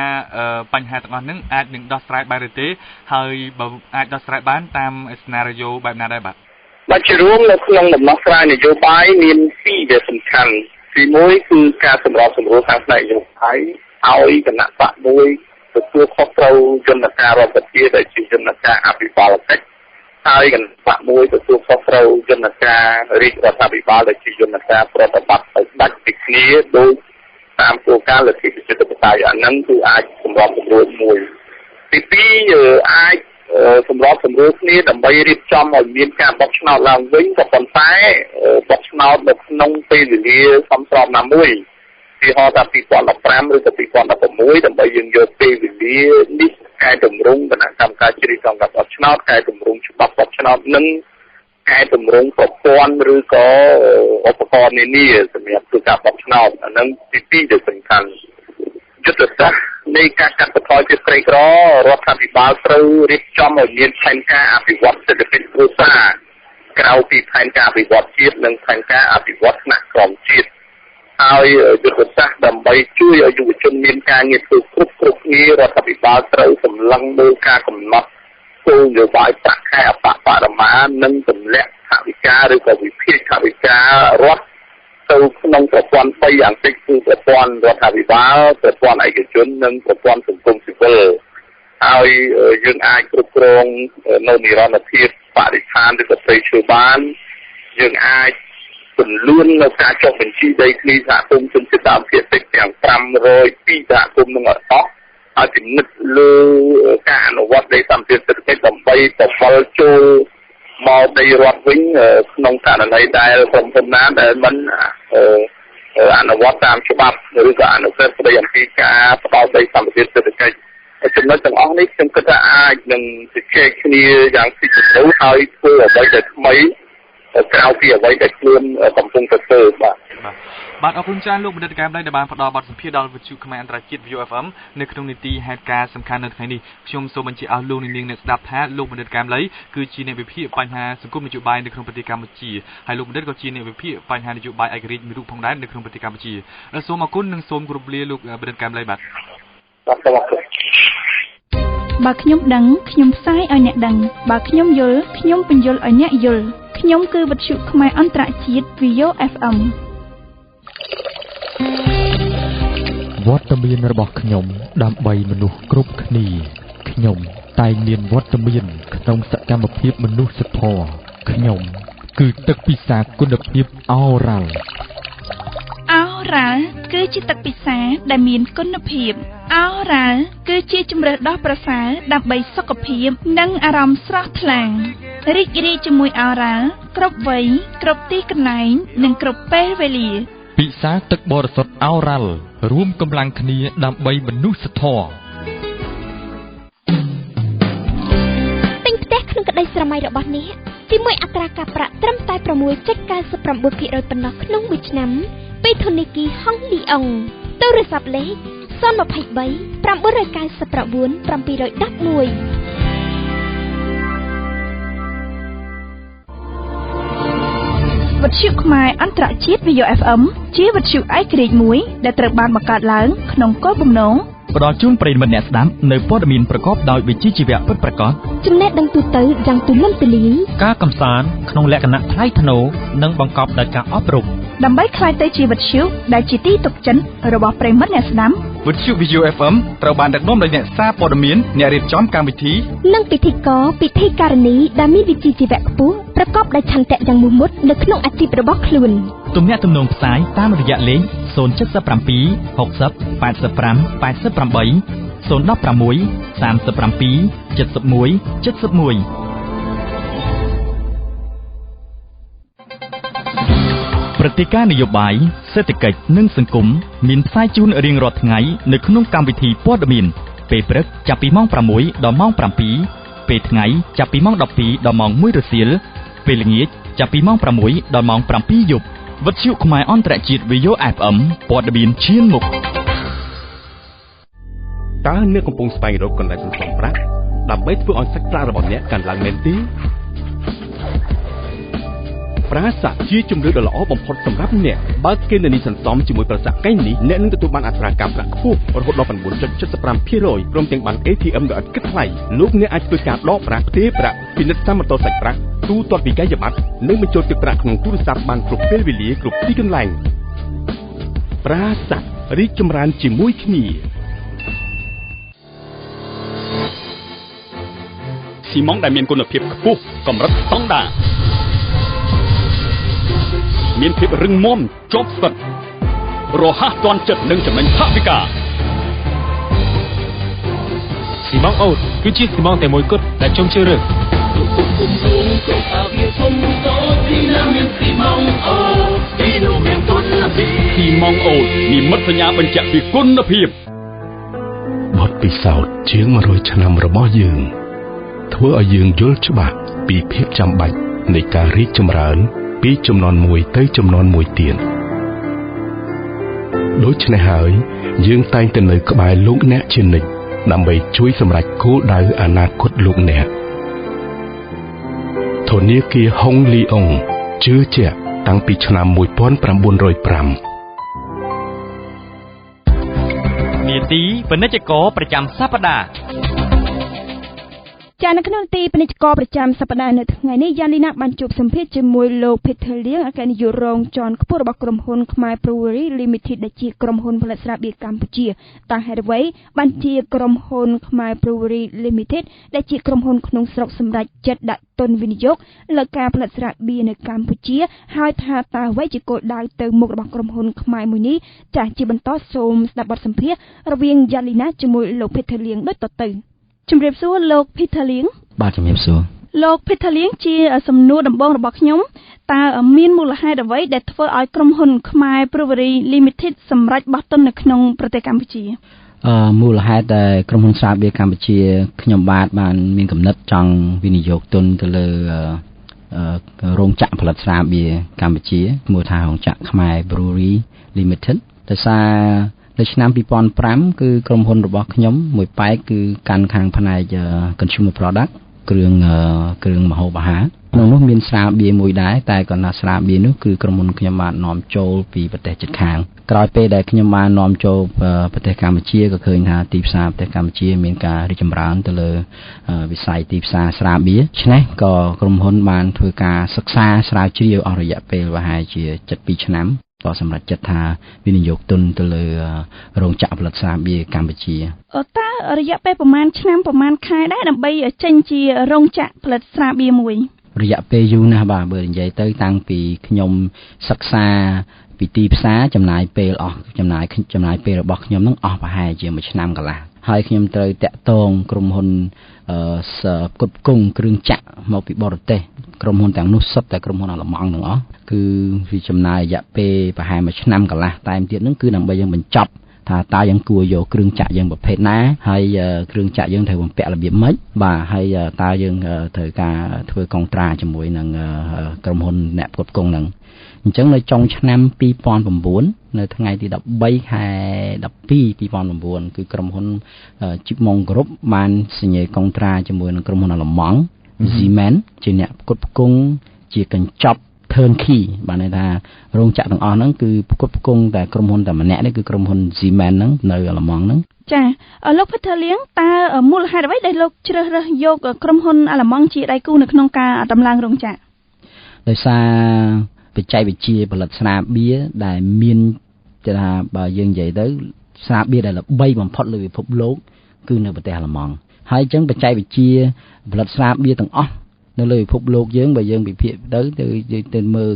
បញ្ហាទាំងអស់ហ្នឹងអាចនឹងដោះស្រាយបានឬទេហើយបើអាចដោះស្រាយបានតាមស្ណារីយ៉ូបែបណាដែរបាទជារួមនៅក្នុងដំណោះស្រាយនយោបាយមាន2ដែលសំខាន់ទី1គឺការសម្របសម្រួលខាងផ្នែកនយោបាយឲ្យគណៈបកមួយទទួលខុសត្រូវយន្តការរដ្ឋាភិបាលដែលជាយន្តការអភិបាលកិច្ចហើយគណៈបកមួយទទួលខុសត្រូវយន្តការរាជរដ្ឋាភិបាលដែលជាយន្តការប្រតិបត្តិឲ្យដាច់ពីគ្នាដោយតាមគោលការណ៍លទ្ធិប្រជាធិបតេយ្យអាហ្នឹងគឺអាចសម្របសម្រួលមួយទី2អាចសម្របសម្រួលគ្នាដើម្បីរៀបចំឲ្យមានការបោះឆ្នោតឡើងវិញក៏ប៉ុន្តែបោះឆ្នោតនៅក្នុងពេលវេលាសមស្របណាមួយពីហោថា2015ឬក៏2016ដើម្បីយើងយកពេលវេលានេះកែតម្រង់គណៈកម្មការជ្រៀបចំការបោះឆ្នោតកែតម្រង់ច្បាប់បោះឆ្នោតនិងកែតម្រង់ប្រព័ន្ធឬក៏ឧបករណ៍នានាសម្រាប់ធ្វើការបោះឆ្នោតអានឹងទី2ដែលសំខាន់យុទ្ធសាស្ត្រនៃការកាត់បន្ថយភាពក្រីក្ររដ្ឋាភិបាលត្រូវរៀបចំឲ្យមានផែនការអភិវឌ្ឍសេដ្ឋកិច្ចគ្រួសារក្រៅពីផែនការអភិវឌ្ឍជាតិនិងផែនការអភិវឌ្ឍថ្នាក់ក្រោមជាតិហើយយុទ្ធសាស្ត្រដើម្បីជួយឲ្យយុវជនមានការងារធ្វើគ្រប់គ្នារដ្ឋាភិបាលត្រូវសម្លឹងមើលការកំណត់គោលនយោបាយប្រាក់ខែអបបរមានិងទម្លាក់ថវិកាឬក៏វិភាគថវិការដ្ឋទៅក្នុងប្រព័ន្ធ3យ៉ាងតិចគឺប្រព័ន្ធរដ្ឋាភិបាលប្រព័ន្ធឯកជននិងប្រព័ន្ធសង្គមស៊ីវិលហើយយើងអាចគ្រប់គ្រងនៅនិរន្តរភាពបរិស្ថានឬក៏ព្រៃឈើបានយើងអាចពន្លឿននៅការចុះបញ្ជីដីធ្លីសហគមន៍ជនជាតិដើមភាគតិចទាំង502សហគមន៍នឹងអត់អស់ហើយពិនិត្យលើការអនុវត្តដីសម្បត្តិសេដ្ឋកិច្ចដើម្បីប្រមូលចូលមកដីរដ្ឋវិញក្នុងករណីដែលក្រុមហ៊ុនណាដែលមិនអនុវត្តតាមច្បាប់ឬក៏អនុសិទ្ធស្តីអំពីការផ្ដោតដីសម្បត្តិសេដ្ឋកិច្ចចំណុចទាំងអស់នេះខ្ញុំគិតថាអាចនឹងជជែកគ្នាយ៉ាងស៊ីជម្រៅហើយធ្វើអ្វីដែលថ្មីក្រៅពីអ្វីដែលខ្លួនកំពុងតែធ្វើបាទអរគុណច្រើនលោកបណ្ឌិតកែមលីដែលបានផ្ដល់បទសម្ភាសន៍ដល់វិទ្យុខ្មែរអន្តរជាតិ VOFM នៅក្នុងនីតិហេតុការណ៍សំខាន់នៅថ្ងៃនេះខ្ញុំសូមបញ្ជាក់ឲ្យលោកនាងអ្នកស្ដាប់ថាលោកបណ្ឌិតកែមលីគឺជាអ្នកវិភាគបញ្ហាសង្គមនយោបាយនៅក្នុងប្រទេសកម្ពុជាហើយលោកបណ្ឌិតក៏ជាអ្នកវិភាគបញ្ហានយោបាយឯករាជ្យមួយរូបផងដែរនៅក្នុងប្រទេសកម្ពុជាសូមអរគុណនិងសូមគោរពលាលោកបណ្ឌិតកែមលីបាទបើខ្ញុំដឹងខ្ញុំផ្សាយឲ្យអ្នកដឹងបើខ្ញុំយល់ខ្ញុំបញ្យល់ឲ្យអ្នកយល់ខ្ញុំគឺវិទ្យុខ្មែរអន្តរជាតិ VOFM វត្តមានរបស់ខ្ញុំដើម្បីមនុស្សគ្រប់គ្នាខ្ញុំតែងមានវត្តមានក្នុងសកម្មភាពមនុស្សធម៌ខ្ញុំគឺទឹកពិសាគុណភាពអូរ៉ាល់អូរ៉ាល់គឺជាទឹកពិសាដែលមានគុណភាពអូរ៉ាល់គឺជាជម្រើសដ៏ប្រសើរដើម្បីសុខភាពនិងអារម្មណ៍ស្រស់ថ្លារីករាយជាមួយអូរ៉ាល់គ្រប់វ័យគ្រប់ទីកន្លែងនិងគ្រប់ពេលវេលាពិសាទឹកបរិសុទ្ធអូរ៉ាល់រួមកម្លាំងគ្នាដើម្បីមនុស្សធម៌ទិញផ្ទះក្នុងក្តីស្រមៃរបស់អ្នកជាមួយអត្រាការប្រាក់ត្រឹមតែ 6.99% ប៉ុណ្ណោះក្នុងមួយឆ្នាំពីធនាគារហងលីអុងទូរស័ព្ទលេខ023 999 711 វិទ្យុខ្មែរអន្តរជាតិ VOFM ជាវិទ្យុឯករាជ្យមួយដែលត្រូវបានបង្កើតឡើងក្នុងគោលបំណងផ្ដល់ជូនប្រិយមិត្តអ្នកស្ដាប់នៅព័ត៌មានប្រកបដោយវិជ្ជាជីវៈពិតប្រាកដចំណេះដឹងទូទៅយ៉ាងទូលំទូលាយការកម្សាន្តក្នុងលក្ខណៈថ្លៃថ្នូរនិងបង្កប់ដោយការអប់រំដើម្បីក្លាយទៅជាវិទ្យុដែលជាទីទុកចិត្តរបស់ប្រិយមិត្តអ្នកស្ដាប់វិទ្យុ VOFM ត្រូវបានដឹកនាំដោយអ្នកសារព័ត៌មានអ្នករៀបចំកម្មវិធីនិងពិធីករពិធីការិនីដែលមានវិជ្ជាជីវៈខ្ពស់ប្រកបដោយឆន្ទៈយ៉ាងមោះមុតនៅក្នុងអាជីពរបស់ខ្លួនទំនាក់ទំនងផ្សាយតាមរយៈលេខ077 60 85 88 016 37 71 71ព្រឹត្តិការណ៍នយោបាយសេដ្ឋកិច្ចនិងសង្គមមានផ្សាយជូនរៀងរាល់ថ្ងៃនៅក្នុងកម្មវិធីព័ត៌មានពេលព្រឹកចាប់ពីម៉ោង6ដល់ម៉ោង7ពេលថ្ងៃចាប់ពីម៉ោង12ដល់ម៉ោង1រសៀលពេលល្ងាចចាប់ពីម៉ោង6ដល់ម៉ោង7យប់វិទ្យុខ្មែរអន្តរជាតិ VOFM ព័ត៌មានឈានមុខតើអ្នកកំពុងស្វែងរកកន្លែងសន្សំប្រាក់ដើម្បីធ្វើឲ្យសាច់ប្រាក់របស់អ្នកកើនឡើងមែនទេប្រាសាជាជំរឿនដ៏ល្អបំផុតសម្រាប់អ្នកបើគណនីសន្សំជាមួយប្រាសាកេងនេះអ្នកនឹងទទួលបានអត្រាការប្រាក់ខ្ពស់រហូតដល់ 9.75% ព្រមទាំងបាន ATM ដោយឥតគិតថ្លៃលោកអ្នកអាចធ្វើការដកប្រាក់ផ្ទេរប្រាក់ពិនិត្យតាមម៉ូតូសាច់ប្រាក់ទូទាត់វិក័យប័ត្រនិងបញ្ចូលទឹកប្រាក់ក្នុងទូរស័ព្ទបានគ្រប់ពេលវេលាគ្រប់ទីកន្លែងប្រាសារីកចម្រើនជាមួយគ្នាស៊ីម៉ងដែលមានគុណភាពខ្ពស់កម្រិតស្តង់ដារមានភាពរឹងមាំជាប់ស្វិតរហ័សទាន់ចិត្តនិងចំណេញថវិកាស៊ីម៉ងអូតគឺជាស៊ីម៉ងតែមួយគត់ដែលខ្ញុំជឿរើសស៊ីម៉ងអូតនិមិត្តសញ្ញាបញ្ជាក់ពីគុណភាពបទពិសោធន៍ជាង100ឆ្នាំរបស់យើងធ្វើឲ្យយើងយល់ច្បាស់ពីភាពចាំបាច់នៃការរីកចម្រើនពីចំនួនមួយទៅចំនួនមួយទៀតដូច្នេះហើយយើងតែងតែនៅក្បែរលោកអ្នកជានិច្ចដើម្បីជួយសម្រេចគោលដៅអនាគតលោកអ្នកធនាគារហុងលីអុងជឿជាក់តាំងពីឆ្នាំ1905នាទីពាណិជ្ជករប្រចាំសប្តាហ៍ចានៅក្នុងទីពាណិជ្ជករប្រចាំសប្តាហ៍នៅថ្ងៃនេះយ៉ាលីណាបានជួបសម្ភាសជាមួយលោក Peter Liang អគ្គនាយករងជាន់ខ្ពស់របស់ក្រុមហ៊ុនខ្មែរ Brewery Limited ដែលជាក្រុមហ៊ុនផលិតស្រាបៀរកម្ពុជាតើហេតុអ្វីបានជាក្រុមហ៊ុនខ្មែរ Brewery Limited ដែលជាក្រុមហ៊ុនក្នុងស្រុកសម្រេចចិត្តដាក់ទុនវិនិយោគលើការផលិតស្រាបៀរនៅកម្ពុជាហើយថាតើអ្វីជាគោលដៅទៅមុខរបស់ក្រុមហ៊ុនខ្មែរមួយនេះចាស់ជាបន្តសូមស្ដាប់បទសម្ភាសន៍រវាងយ៉ាលីណាជាមួយលោក Peter Liang ដូចតទៅជំរាបសួរលោក Peter Liang បាទជំរាបសួរលោក Peter Liang ជាសំណួរដំបូងរបស់ខ្ញុំតើមានមូលហេតុអ្វីដែលធ្វើឲ្យក្រុមហ៊ុនខ្មែរ Brewery Limited សម្រេចបោះទុននៅក្នុងប្រទេសកម្ពុជាមូលហេតុដែលក្រុមហ៊ុនស្រាបៀរកម្ពុជាខ្ញុំបាទបានមានគំនិតចង់វិនិយោគទុនទៅលើរោងចក្រផលិតស្រាបៀរកម្ពុជាឈ្មោះថារោងចក្រខ្មែរ Brewery Limited ដោយសារនៅឆ្នាំ2005គឺក្រុមហ៊ុនរបស់ខ្ញុំមួយប៉ែកគឺកាន់ខាងផ្នែក consumer product គ្រឿងម្ហូបអាហារក្នុងនោះមានស្រាបៀរមួយដែរតែគាត់ថាស្រាបៀរនោះគឺក្រុមហ៊ុនខ្ញុំបាននាំចូលពីប្រទេសជិតខាងក្រោយពេលដែលខ្ញុំបាននាំចូលប្រទេសកម្ពុជាក៏ឃើញថាទីផ្សារប្រទេសកម្ពុជាមានការរីកចម្រើនទៅលើវិស័យទីផ្សារស្រាបៀរឆ្នេះក៏ក្រុមហ៊ុនបានធ្វើការសិក្សាស្រាវជ្រាវអស់រយៈពេលប្រហែលជា7-2 ឆ្នាំក៏សម្រាប់ចិត្តថាវិនិយោគទុនទៅលើរោងចក្រផលិតស្រាបៀរកម្ពុជាតើរយៈពេលប្រហែលឆ្នាំប្រហែលខែដែរដើម្បីចេញជារោងចក្រផលិតស្រាបៀរមួយរយៈពេលយូរណាស់បាទបើនិយាយទៅតាំងពីខ្ញុំសិក្សាពីទីផ្សារចំណាយពេលរបស់ខ្ញុំនឹងអស់ប្រហែលជា1ឆ្នាំកន្លះហើយខ្ញុំត្រូវតាក់ទងក្រុមហ៊ុនផ្គត់ផ្គង់គ្រឿងចក្រមកពីបរទេសក្រុមហ៊ុនទាំងនោះសុទ្ធតែក្រុមហ៊ុនអាល្លឺម៉ង់ទាំងអស់គឺវាចំណាយរយៈពេលប្រហែល1ឆ្នាំកន្លះតែទៀតនឹងគឺដើម្បីយើងបញ្ចប់ថាតើយើងគួរយកគ្រឿងចក្រយើងប្រភេទណាហើយគ្រឿងចក្រយើងត្រូវបំពាក់របៀបម៉េចបាទហើយតើយើងត្រូវការធ្វើកុងត្រាជាមួយនឹងក្រុមហ៊ុនអ្នកផ្គត់ផ្គង់នឹងអញ្ចឹងនៅចុងឆ្នាំ2009នៅថ្ងៃទី13ខែ12 2009គឺក្រុមហ៊ុនជីបម៉ុងគ្រប់បានសញ្ញាកុងត្រាជាមួយនឹងក្រុមហ៊ុនអាល្លឺម៉ង់ Siemens ជាអ្នកផ្គត់ផ្គង់ជាកញ្ចប់ turnkey បានន័យថារោងចក្រទាំងអស់ហ្នឹងគឺផ្គត់ផ្គង់តែក្រុមហ៊ុនតែម្នាក់នេះគឺក្រុមហ៊ុន Siemens ហ្នឹងនៅអាល្លឺម៉ង់ហ្នឹងចាលោក Peter Lieng តើមូលហេតុអ្វីដែលលោកជ្រើសរើសយកក្រុមហ៊ុនអាល្លឺម៉ង់ជាដៃគូនៅក្នុងការដំឡើងរោងចក្រដោយសារបច្ចេកវិទ្យាផលិតស្រាបៀរដែលមានថាបើយើងនិយាយទៅស្រាបៀរដែលល្បីបំផុតលើពិភពលោកគឺនៅប្រទេសអាល្លឺម៉ង់ហើយអញ្ចឹងបច្ចេកវិទ្យាផលិតស្រាបៀរទាំងអស់នៅលើពិភពលោកយើងបើយើងពិភាក្សាទៅមើល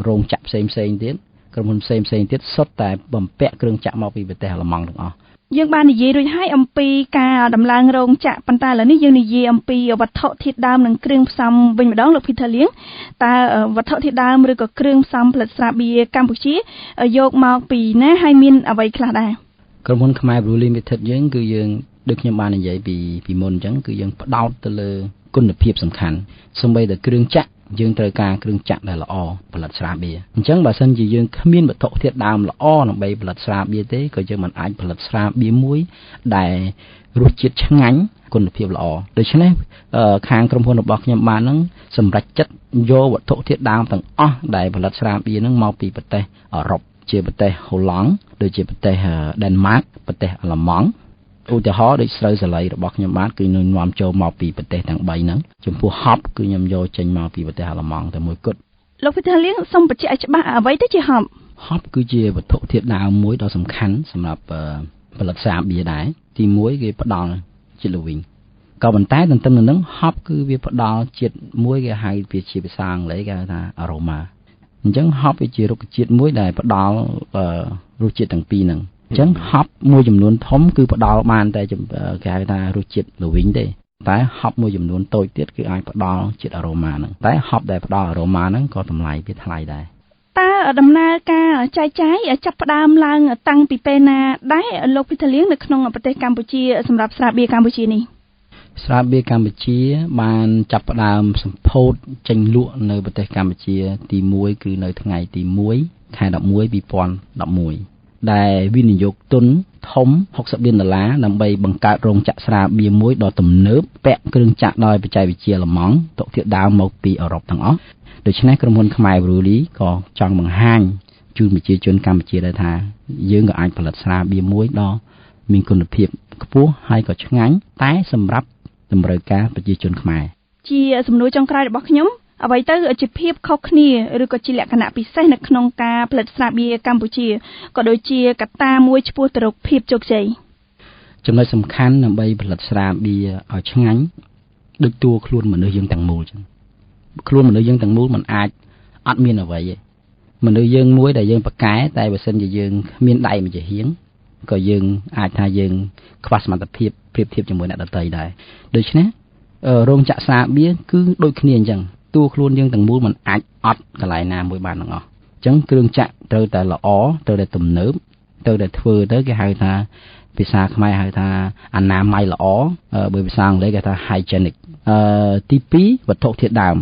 រោងចក្រផ្សេងទៀតក្រុមហ៊ុនផ្សេងទៀតសុទ្ធតែបំពាក់គ្រឿងចក្រមកពីប្រទេសអាល្លឺម៉ង់ទាំងអស់យើងបាននិយាយរួចហើយអំពីការដំឡើងរោងចក្រប៉ុន្តែឥឡូវនេះយើងនិយាយអំពីវត្ថុធាតុដើមនិងគ្រឿងផ្សំវិញម្ដងលោក Peter Lieng តើវត្ថុធាតុដើមឬក៏គ្រឿងផ្សំផលិតស្រាបៀរកម្ពុជាយកមកពីណាហើយមានអ្វីខ្លះដែរក្រុមហ៊ុនខ្មែរ Brew Limited យើងគឺយើងដូចខ្ញុំបាននិយាយពីមុនអញ្ចឹងគឺយើងផ្ដោតទៅលើគុណភាពសំខាន់សូម្បីតែគ្រឿងចក្រយើងត្រូវការគ្រឿងចក្រដែលល្អផលិតស្រាបៀរអញ្ចឹងបើសិនជាយើងគ្មានវត្ថុធាតុដើមល្អដើម្បីផលិតស្រាបៀរទេក៏យើងមិនអាចផលិតស្រាបៀរមួយដែលរសជាតិឆ្ងាញ់គុណភាពល្អដូច្នេះខាងក្រុមហ៊ុនរបស់ខ្ញុំបាននឹងសម្រេចចិត្តយកវត្ថុធាតុដើមទាំងអស់ដែលផលិតស្រាបៀរនឹងមកពីប្រទេសអឺរ៉ុបជាប្រទេសហូឡង់ដូចជាប្រទេសដេនម៉ាកប្រទេសអាល្លឺម៉ង់ឧទាហរណ៍ដូចស្រូវសាលីរបស់ខ្ញុំបានគឺនឹងនាំចូលមកពីប្រទេសទាំង3ហ្នឹងចំពោះហប់គឺខ្ញុំយកចេញមកពីប្រទេសអាល្លឺម៉ង់តែមួយគត់លោក Peter Lieng សូមបញ្ជាក់ច្បាស់អ្វីទៅជាហប់គឺជាវត្ថុធាតុដើមមួយដ៏សំខាន់សម្រាប់ផលិតស្រាបៀរដែរទី1គេផ្ដល់ជាតិល្វីងក៏ប៉ុន្តែទន្ទឹមនឹងហ្នឹងហប់គឺវាផ្ដល់ជាតិមួយគេហៅជាភាសាអង់គ្លេសគេហៅថា aroma អញ្ចឹងហប់វាជារុក្ខជាតិមួយដែលផ្ដល់រសជាតិទាំងពីរហ្នឹងអញ្ចឹងហប់មួយចំនួនធំគឺផ្ដល់បានតែគេហៅថារសជាតិល្វីងទេតែហប់មួយចំនួនតូចទៀតគឺអាចផ្ដល់ជាតិអារ៉ូម៉ាហ្នឹងតែហប់ដែលផ្ដល់អារ៉ូម៉ាហ្នឹងក៏តម្លៃវាថ្លៃដែរតើដំណើរការចែកចាយចាប់ផ្ដើមឡើងតាំងពីពេលណាដែរលោក Peter Lieng នៅក្នុងប្រទេសកម្ពុជាសម្រាប់ស្រាបៀរកម្ពុជានេះស្រាបៀរកម្ពុជាបានចាប់ផ្ដើមសម្ពោធចេញលក់នៅប្រទេសកម្ពុជាទី1គឺនៅថ្ងៃទី1ខែ11 2011ដែលវិនិយោគទុនធំ$60 លានដើម្បីបង្កើតរោងចក្រស្រាបៀរមួយដ៏ទំនើបពាក់គ្រឿងចក្រដោយបច្ចេកវិទ្យាអាល្លឺម៉ង់ទុកធាតុដើមមកពីអឺរ៉ុបទាំងអស់ដូច្នេះក្រុមហ៊ុនខ្មែរ Brewery ក៏ចង់បង្ហាញជូនប្រជាជនកម្ពុជាដែរថាយើងក៏អាចផលិតស្រាបៀរមួយដ៏មានគុណភាពខ្ពស់ហើយក៏ឆ្ងាញ់តែសម្រាប់តម្រូវការប្រជាជនខ្មែរជាសំណួរចុងក្រោយរបស់ខ្ញុំអ្វីទៅជាភាពខុសគ្នាឬក៏ជាលក្ខណៈពិសេសនៅក្នុងការផលិតស្រាបៀរកម្ពុជាក៏ដូចជាកត្តាមួយឆ្ពោះទៅរកភាពជោគជ័យចំណុចសំខាន់ដើម្បីផលិតស្រាបៀរឲ្យឆ្ងាញ់ដូចតួខ្លួនមនុស្សយើងទាំងមូលចឹងខ្លួនមនុស្សយើងទាំងមូលมันអាចអត់មានអ្វីទេមនុស្សយើងមួយដែលយើងប្រកែតែបើសិនជាយើងគ្មានដៃមួយជាហៀងក៏យើងអាចថាយើងខ្វះសមត្ថភាពប្រៀបធៀបជាមួយអ្នកដទៃដែរដូច្នេះរោងចក្រស្រាបៀរគឺដូចគ្នាអញ្ចឹងតួខ្លួនយើងទាំងមូលมันអាចអត់កន្លែងណាមួយបានទាំងអស់អញ្ចឹងគ្រឿងចក្រត្រូវតែល្អត្រូវតែទំនើបត្រូវតែធ្វើទៅគេហៅថាភាសាខ្មែរហៅថាអនាម័យល្អបើភាសាអង់គ្លេសគេថា hygienic ទី2វត្ថុធាតុដើម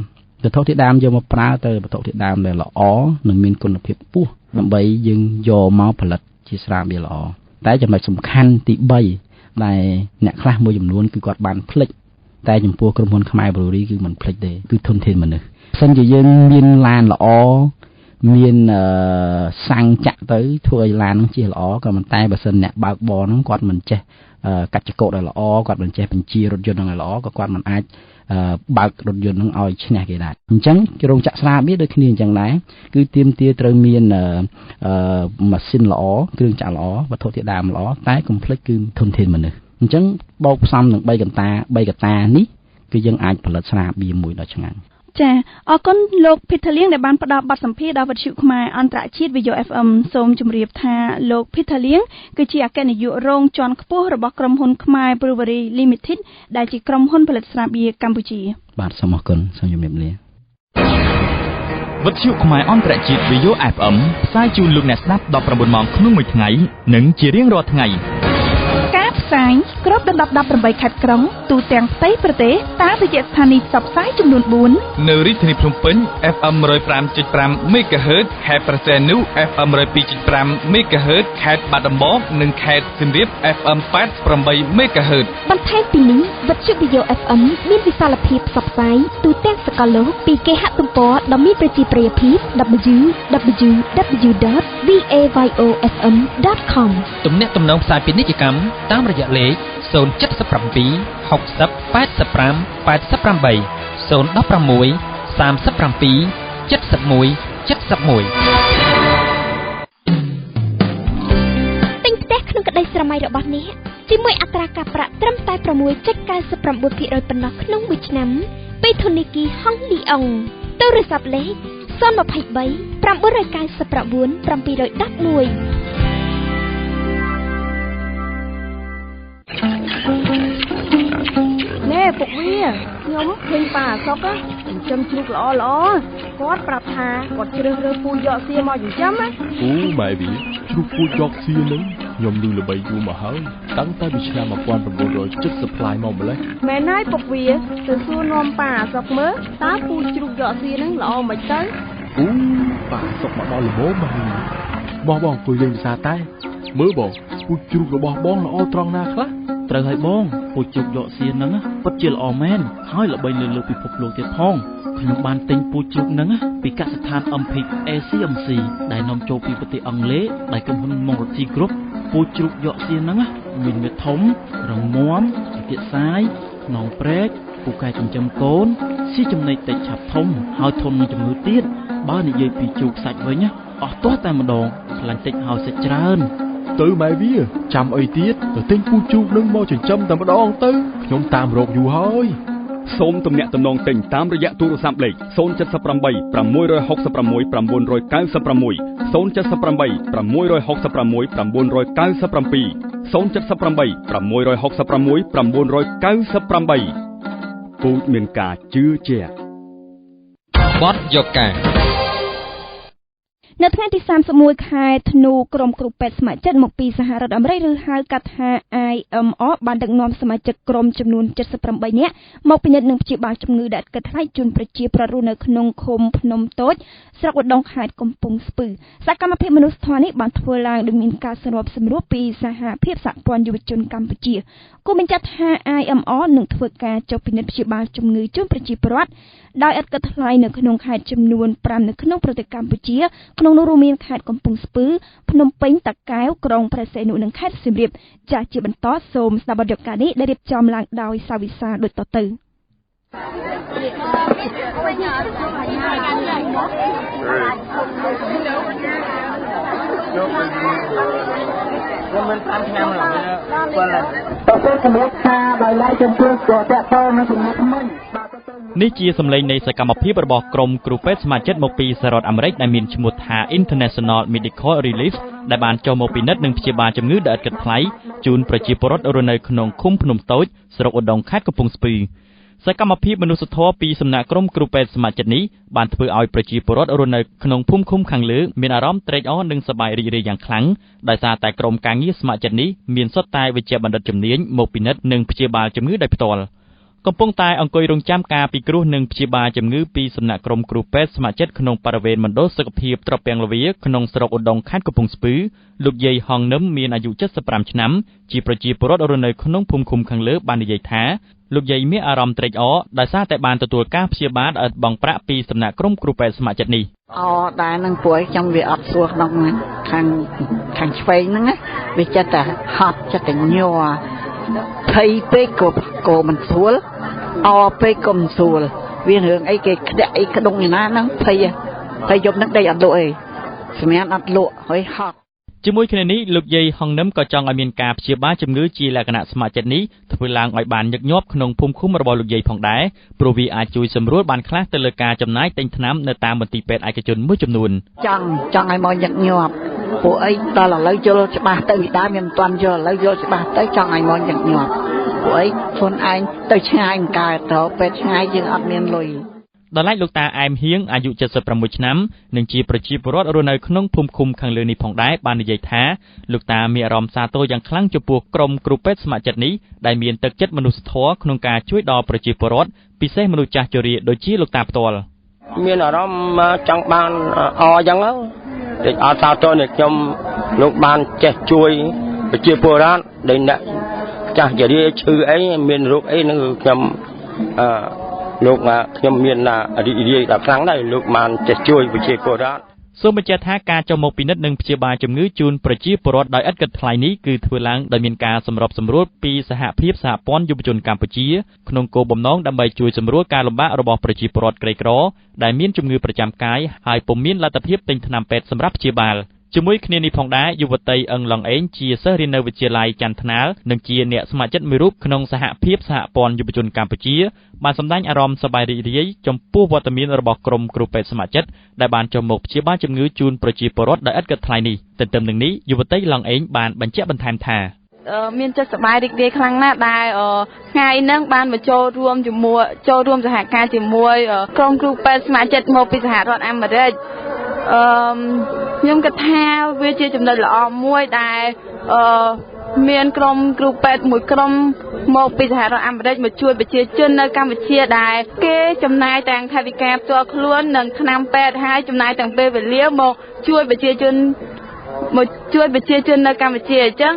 យកមកប្រើទៅវត្ថុធាតុដើមដែលល្អនិងមានគុណភាពខ្ពស់ដើម្បីយើងយកមកផលិតជាស្រាបៀរល្អតែចំណុចសំខាន់ទី3ដែលអ្នកខ្លះមួយចំនួនគឺគាត់បានភ្លេចតែចំពោះក្រុមហ៊ុនខ្មែរ Brewery គឺមិនភ្លេចទេគឺធនធានមនុស្សសិនជាយើងមានឡានល្អមានសាំងចាក់ទៅធ្វើឲ្យឡាននឹងជិះល្អក៏ប៉ុន្តែបើសិនអ្នកបើកបរហ្នឹងគាត់មិនចេះកាត់ចង្កូតឲ្យល្អគាត់មិនចេះបញ្ជារថយន្តឲ្យល្អក៏គាត់មិនអាចបើករថយន្តនឹងឲ្យឈ្នះគេដែរអញ្ចឹងរោងចក្រស្រាបៀរដូចគ្នាអញ្ចឹងដែរគឺទាមទារត្រូវមានម៉ាស៊ីនល្អគ្រឿងចក្រល្អវត្ថុធាតុដើមល្អតែកុំភ្លេចគឺធនធានមនុស្សអញ្ចឹងបូកផ្សំនឹង3កត្តានេះគឺយើងអាចផលិតស្រាបៀរមួយដ៏ឆ្ងាញ់ចាអរគុណលោក Peter Lieng ដែលបានផ្ដល់បទសម្ភាសន៍ដល់វិទ្យុខ្មែរអន្តរជាតិ VO FM សូមជម្រាបថាលោក Peter Lieng គឺជាអគ្គនាយករងជាន់ខ្ពស់របស់ក្រុមហ៊ុនខ្មែរ Brewery Limited ដែលជាក្រុមហ៊ុនផលិតស្រាបៀរកម្ពុជាបាទសូមអរគុណសូមជម្រាបលាវិទ្យុខ្មែរអន្តរជាតិ VO FM ផ្សាយជូនលោកអ្នកស្ដាប់19ម៉ោងក្នុងមួយថ្ងៃនិងជារៀងរាល់ថ្ងៃការផ្ ផ្សាយគ្របដណ្ដប់18ខេត្តក្រុងទូទាំងផ្ទៃប្រទេសតាមរយៈស្ថានីយ៍ផ្សព្វផ្សាយចំនួន4នៅរាជធានីភ្នំពេញ FM 105.5 MHz ខេត្តប្រសេនុ FM 102.5 MHz ខេត្តបាត់ដំបងនិងខេត្តសៀមរាប FM 88 MHz បន្ថែមពីនេះវិទ្យុ VO FM មានវិសាលភាពផ្សព្វផ្សាយទូទាំងសកលលោកពីគេហទំព័រដ៏មានប្រជាប្រិយភាព www.vayofm.com ទំនាក់ទំនងផ្សាយពាណិជ្ជកម្មតាមរយៈលេខ077 60 85 88 016 37 71 71ទិញផ្ទះក្នុងក្តីស្រមៃរបស់អ្នកជាមួយអត្រាការប្រាក់ត្រឹមតែ 6.99% ប៉ុណ្ណោះក្នុងមួយឆ្នាំពីធនាគារហងលីអុងទូរស័ព្ទលេខ023 999 711ណែពុកវាខ្ញុំឃើញប៉ាអសុកចិញ្ចឹមជ្រូកល្អគាត់ប្រាប់ថាគាត់ជ្រើសរើសពូជយកសៀមកចិញ្ចឹមណាអូម៉ែវាជ្រូកពូជយកសៀនឹងខ្ញុំឮល្បីយូរមកហើយតាំងតែពីឆ្នាំ1970ប្លាយមកម្លេះមែនហើយពុកវាទៅសួរនាំប៉ាអសុកមើលតើពូជជ្រូកយកសៀនឹងល្អមិនទៅអូប៉ាអសុកមកដល់ល្មមមកបងអង្គុយលេងភាសាតែមើលបងពូជជ្រូករបស់បងល្អត្រង់ណាខ្លះត្រូវហើយបងពូជជ្រូកយកសៀហ្នឹងពិតជាល្អមែនហើយល្បីលើលើពិភពលោកទៀតផងខ្ញុំបានទិញពូជជ្រូកហ្នឹងពីកសិដ្ឋាន Ampik ACMC ដែលនាំចូលពីប្រទេសអង់គ្លេសដោយក្រុមហ៊ុន Mongrati Group ពូជជ្រូកយកសៀហ្នឹងមានមេធំរងមាំទាកសាយខ្នងព្រែកពូកែចិញ្ចឹមកូនស៊ីចំណីតិចឆាប់ធំហើយធន់នឹងជំងឺទៀតបើនិយាយពីជ្រូកសាច់វិញអស់ទាស់តែម្ដងខ្លាញ់តិចហើយសាច់ច្រើនទៅម៉ែវាចាំអីទៀតទៅទិញពូជជ្រូកនឹងមកចិញ្ចឹមតែម្ដងទៅខ្ញុំតាមរកយូរហើយសូមទំនាក់ទំនងទិញតាមរយៈទូរស័ព្ទលេខ078 666 996 078 666 997 ពូជមានការជឿជាក់បទយកការនៅថ្ងៃទី31ខែធ្នូក្រុមគ្រូពេទ្យស្ម័គ្រចិត្តមកពីសហរដ្ឋអាមេរិកឬហៅកាត់ថា IMO បានដឹកនាំសមាជិកក្រុមចំនួន78នាក់មកពិនិត្យនិងព្យាបាលជំងឺដែលកើតថ្លៃជូនប្រជាពលរដ្ឋនៅក្នុងឃុំភ្នំតូចស្រុកឧដុង្គខេត្តកំពង់ស្ពឺសកម្មភាពមនុស្សធម៌នេះបានធ្វើឡើងដោយមានការសម្របសម្រួលពីសហភាពសហព័ន្ធយុវជនកម្ពុជាគូបញ្ជាក់ថា IMO នឹងធ្វើការចុះពិនិត្យព្យាបាលជំងឺជូនប្រជាពលរដ្ឋដោយឥតគិតថ្លៃនៅក្នុងខេត្តចំនួន5នៅក្នុងប្រទេសកម្ពុជាក្នុងនោះរួមមានខេត្តកំពង់ស្ពឺភ្នំពេញតាកែវក្រុងព្រះសីហនុនិងខេត្តសៀមរាបចាស់ជាបន្តសូមស្ដាប់បទយការនេះដែលរៀបចំឡើងដោយសាវិសាដូចតទៅមិនតាមឆ្នាំឡើយទៅជំរាបថាដោយឡែកចំពោះក៏តតនឹងជំរាបមិញនេះជាសម្លេងនៃសកម្មភាពរបស់ក្រុមគ្រូពេទ្យស្ម័គ្រចិត្តមកពីសហរដ្ឋអាមេរិកដែលមានឈ្មោះថា International Medical Relief ដែលបានចូលមកពិនិត្យនិងព្យាបាលជំងឺដែលឥតគិតថ្លៃជូនប្រជាពលរដ្ឋរស់នៅក្នុងឃុំភ្នំតូចស្រុកឧដុង្គខេត្តកំពង់ស្ពឺសកម្មភាពមនុស្សធម៌ពីសំណាក់ក្រុមគ្រូពេទ្យស្ម័គ្រចិត្តនេះបានធ្វើឲ្យប្រជាពលរដ្ឋរស់នៅក្នុងភូមិឃុំខាងលើមានអារម្មណ៍ត្រេកអរនិងសប្បាយរីករាយយ៉ាងខ្លាំងដោយសារតែក្រុមការងារស្ម័គ្រចិត្តនេះមានសុទ្ធតែវិជ្ជាបណ្ឌិតជំនាញមកពិនិត្យនិងព្យាបាលជំងឺដោយផ្ទាល់កំពុងតែអង្គុយរងចាំការពិគ្រោះនិងព្យាបាលជំងឺពីសំណាក់ក្រុមគ្រូពេទ្យស្ម័គ្រចិត្តក្នុងបរិវេណមណ្ឌលសុខភាពត្រពាំងល្វាក្នុងស្រុកឧដុង្គខេត្តកំពង់ស្ពឺលោកយាយហងនឹមមានអាយុ75ឆ្នាំជាប្រជាពលរដ្ឋរស់នៅក្នុងភូមិឃុំខាងលើបាននិយាយថាលោកយាយមានអារម្មណ៍ត្រេកអរដោយសារតែបានទទួលការព្យាបាលដោយបង់ប្រាក់ពីសំណាក់ក្រុមគ្រូពេទ្យស្ម័គ្រចិត្តនេះដែរនឹងព្រោះខ្ញុំវាអត់ស្រួលក្នុងខាងឆ្វេងហ្នឹងណាវាចិត្តតែហត់ចិត្តតែញ័រភ័យពេកក៏មិនស្រួលអពេកក៏មិនស្រួលវារឿងអីគេក្តាក់អីក្ដុងឯណាហ្នឹងភ័យយប់ហ្នឹងដេកអត់លក់អីសម្រាប់អត់លក់ហើយហត់ជាមួយគ្នានេះលោកយាយហងនឹមក៏ចង់ឲ្យមានការព្យាបាលជំងឺជាលក្ខណៈស្ម័គ្រចិត្តនេះធ្វើឡើងឲ្យបានញឹកញាប់ក្នុងភូមិឃុំរបស់លោកយាយផងដែរព្រោះវាអាចជួយសម្រួលបានខ្លះទៅលើការចំណាយទិញថ្នាំនៅតាមមន្ទីរពេទ្យឯកជនមួយចំនួនចង់ឲ្យមកញឹកញាប់ពួកអីដល់ឥឡូវយល់ច្បាស់ទៅពីដើមខ្ញុំមិនទាន់យល់ឥឡូវយល់ច្បាស់ទៅចង់ឲ្យមកញឹកញាប់ពួកអីខ្លួនឯងទៅឆ្ងាយមិនកើតទៅពេទ្យឆ្ងាយយើងអត់មានលុយ ដល់ឡែកលោកតាអែមហៀងអាយុ76ឆ្នាំនិងជាប្រជាពលរដ្ឋរស់នៅក្នុងភូមិឃុំខាងលើនេះផងដែរបាននិយាយថាលោកតាមានអារម្មណ៍សាទរយ៉ាងខ្លាំងចំពោះក្រុមគ្រូពេទ្យស្ម័គ្រចិត្តនេះដែលមានទឹកចិត្តមនុស្សធម៌ក្នុងការជួយដល់ប្រជាពលរដ្ឋពិសេសមនុស្សចាស់ជរាដូចជាលោកតាផ្ទាល់មានអារម្មណ៍ចង់បានអញ្ចឹងទៅអត់សាទរនេះខ្ញុំលោកបានចេះជួយប្រជាពលរដ្ឋដែលអ្នកចាស់ជរាឈឺអីមានរោគអីនឹងខ្ញុំលោកខ្ញុំមានរីករាយដល់ខ្លាំងដែរលោកបានចេះជួយប្រជាពលរដ្ឋសូមបញ្ជាក់ថាការចុះមកពិនិត្យនិងព្យាបាលជំងឺជូនប្រជាពលរដ្ឋដោយឥតគិតថ្លៃនេះគឺធ្វើឡើងដោយមានការសម្របសម្រួលពីសហភាពសហព័ន្ធយុវជនកម្ពុជាក្នុងគោលបំណងដើម្បីជួយសម្រួលការលំបាករបស់ប្រជាពលរដ្ឋក្រីក្រដែលមានជំងឺប្រចាំកាយហើយពុំមានលទ្ធភាពទិញថ្នាំពេទ្យសម្រាប់ព្យាបាលជាមួយគ្នានេះផងដែរយុវតីអឹងឡុងអេងជាសិស្សរៀននៅវិទ្យាល័យចន្ទថ្នាលនិងជាអ្នកស្ម័គ្រចិត្តមួយរូបក្នុងសហភាពសហព័ន្ធយុវជនកម្ពុជាបានសម្ដែងអារម្មណ៍សប្បាយរីករាយចំពោះវត្តមានរបស់ក្រុមគ្រូពេទ្យស្ម័គ្រចិត្តដែលបានចុះមកព្យាបាលជំងឺជូនប្រជាពលរដ្ឋដោយឥតគិតថ្លៃនេះទន្ទឹមនឹងនេះយុវតីឡុងអេងបានបញ្ជាក់បន្ថែមថាមានចិត្តសប្បាយរីករាយខ្លាំងណាស់ដែលថ្ងៃហ្នឹងបានមកចូលរួមសហការជាមួយក្រុមគ្រូពេទ្យស្ម័គ្រចិត្តមកពីសហរដ្ឋអាមេរិកខ្ញុំគិតថាវាជាចំណុចល្អមួយដែលមានក្រុមគ្រូពេទ្យមួយក្រុមមកពីសហរដ្ឋអាមេរិកមកជួយប្រជាជននៅកម្ពុជាដែលគេចំណាយទាំងថវិកាផ្ទាល់ខ្លួននិងថ្នាំពេទ្យហើយចំណាយទាំងពេលវេលាមកជួយប្រជាជននៅកម្ពុជាអញ្ចឹង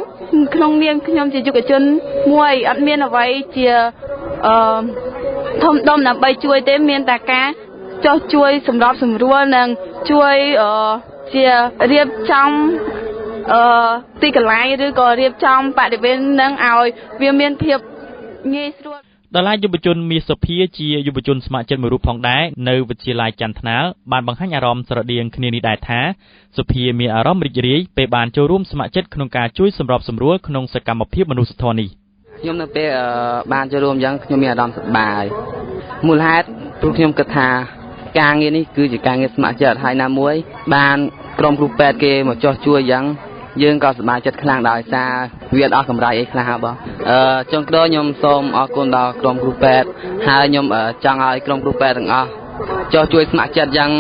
ក្នុងនាមខ្ញុំជាយុវជនមួយអត់មានអ្វីជាធំដុំដើម្បីជួយទេមានតែការចោះជួយសម្របសម្រួលនិងជួយជារៀបចំទីកន្លែងឬក៏រៀបចំបរិវេណនឹងឲ្យវាមានភាពងាយស្រួលដល់ហើយយុវជនមាសសុភាជាយុវជនស្ម័គ្រចិត្តមួយរូបផងដែរនៅវិទ្យាល័យចន្ទថ្នាលបានបង្ហាញអារម្មណ៍ស្រដៀងគ្នានេះដែរថាសុភាមានអារម្មណ៍រីករាយពេលបានចូលរួមស្ម័គ្រចិត្តក្នុងការជួយសម្របសម្រួលក្នុងសកម្មភាពមនុស្សធម៌នេះខ្ញុំនៅពេលបានចូលរួមអញ្ចឹងខ្ញុំមានអារម្មណ៍សប្បាយមូលហេតុព្រោះខ្ញុំគិតថាការងារនេះគឺជាការងារស្ម័គ្រចិត្តហើយណាមួយបានក្រុមគ្រូពេទ្យគេមកចោះជួយអញ្ចឹងយើងក៏សប្បាយចិត្តខ្លាំងដោយសារវាអត់កម្រៃអីខ្លះហ៎បងចុងក្រោយខ្ញុំសូមអរគុណដល់ក្រុមគ្រូពេទ្យហើយខ្ញុំចង់ឲ្យក្រុមគ្រូពេទ្យទាំងអស់ចោះជួយស្ម័គ្រចិត្តយ៉ាង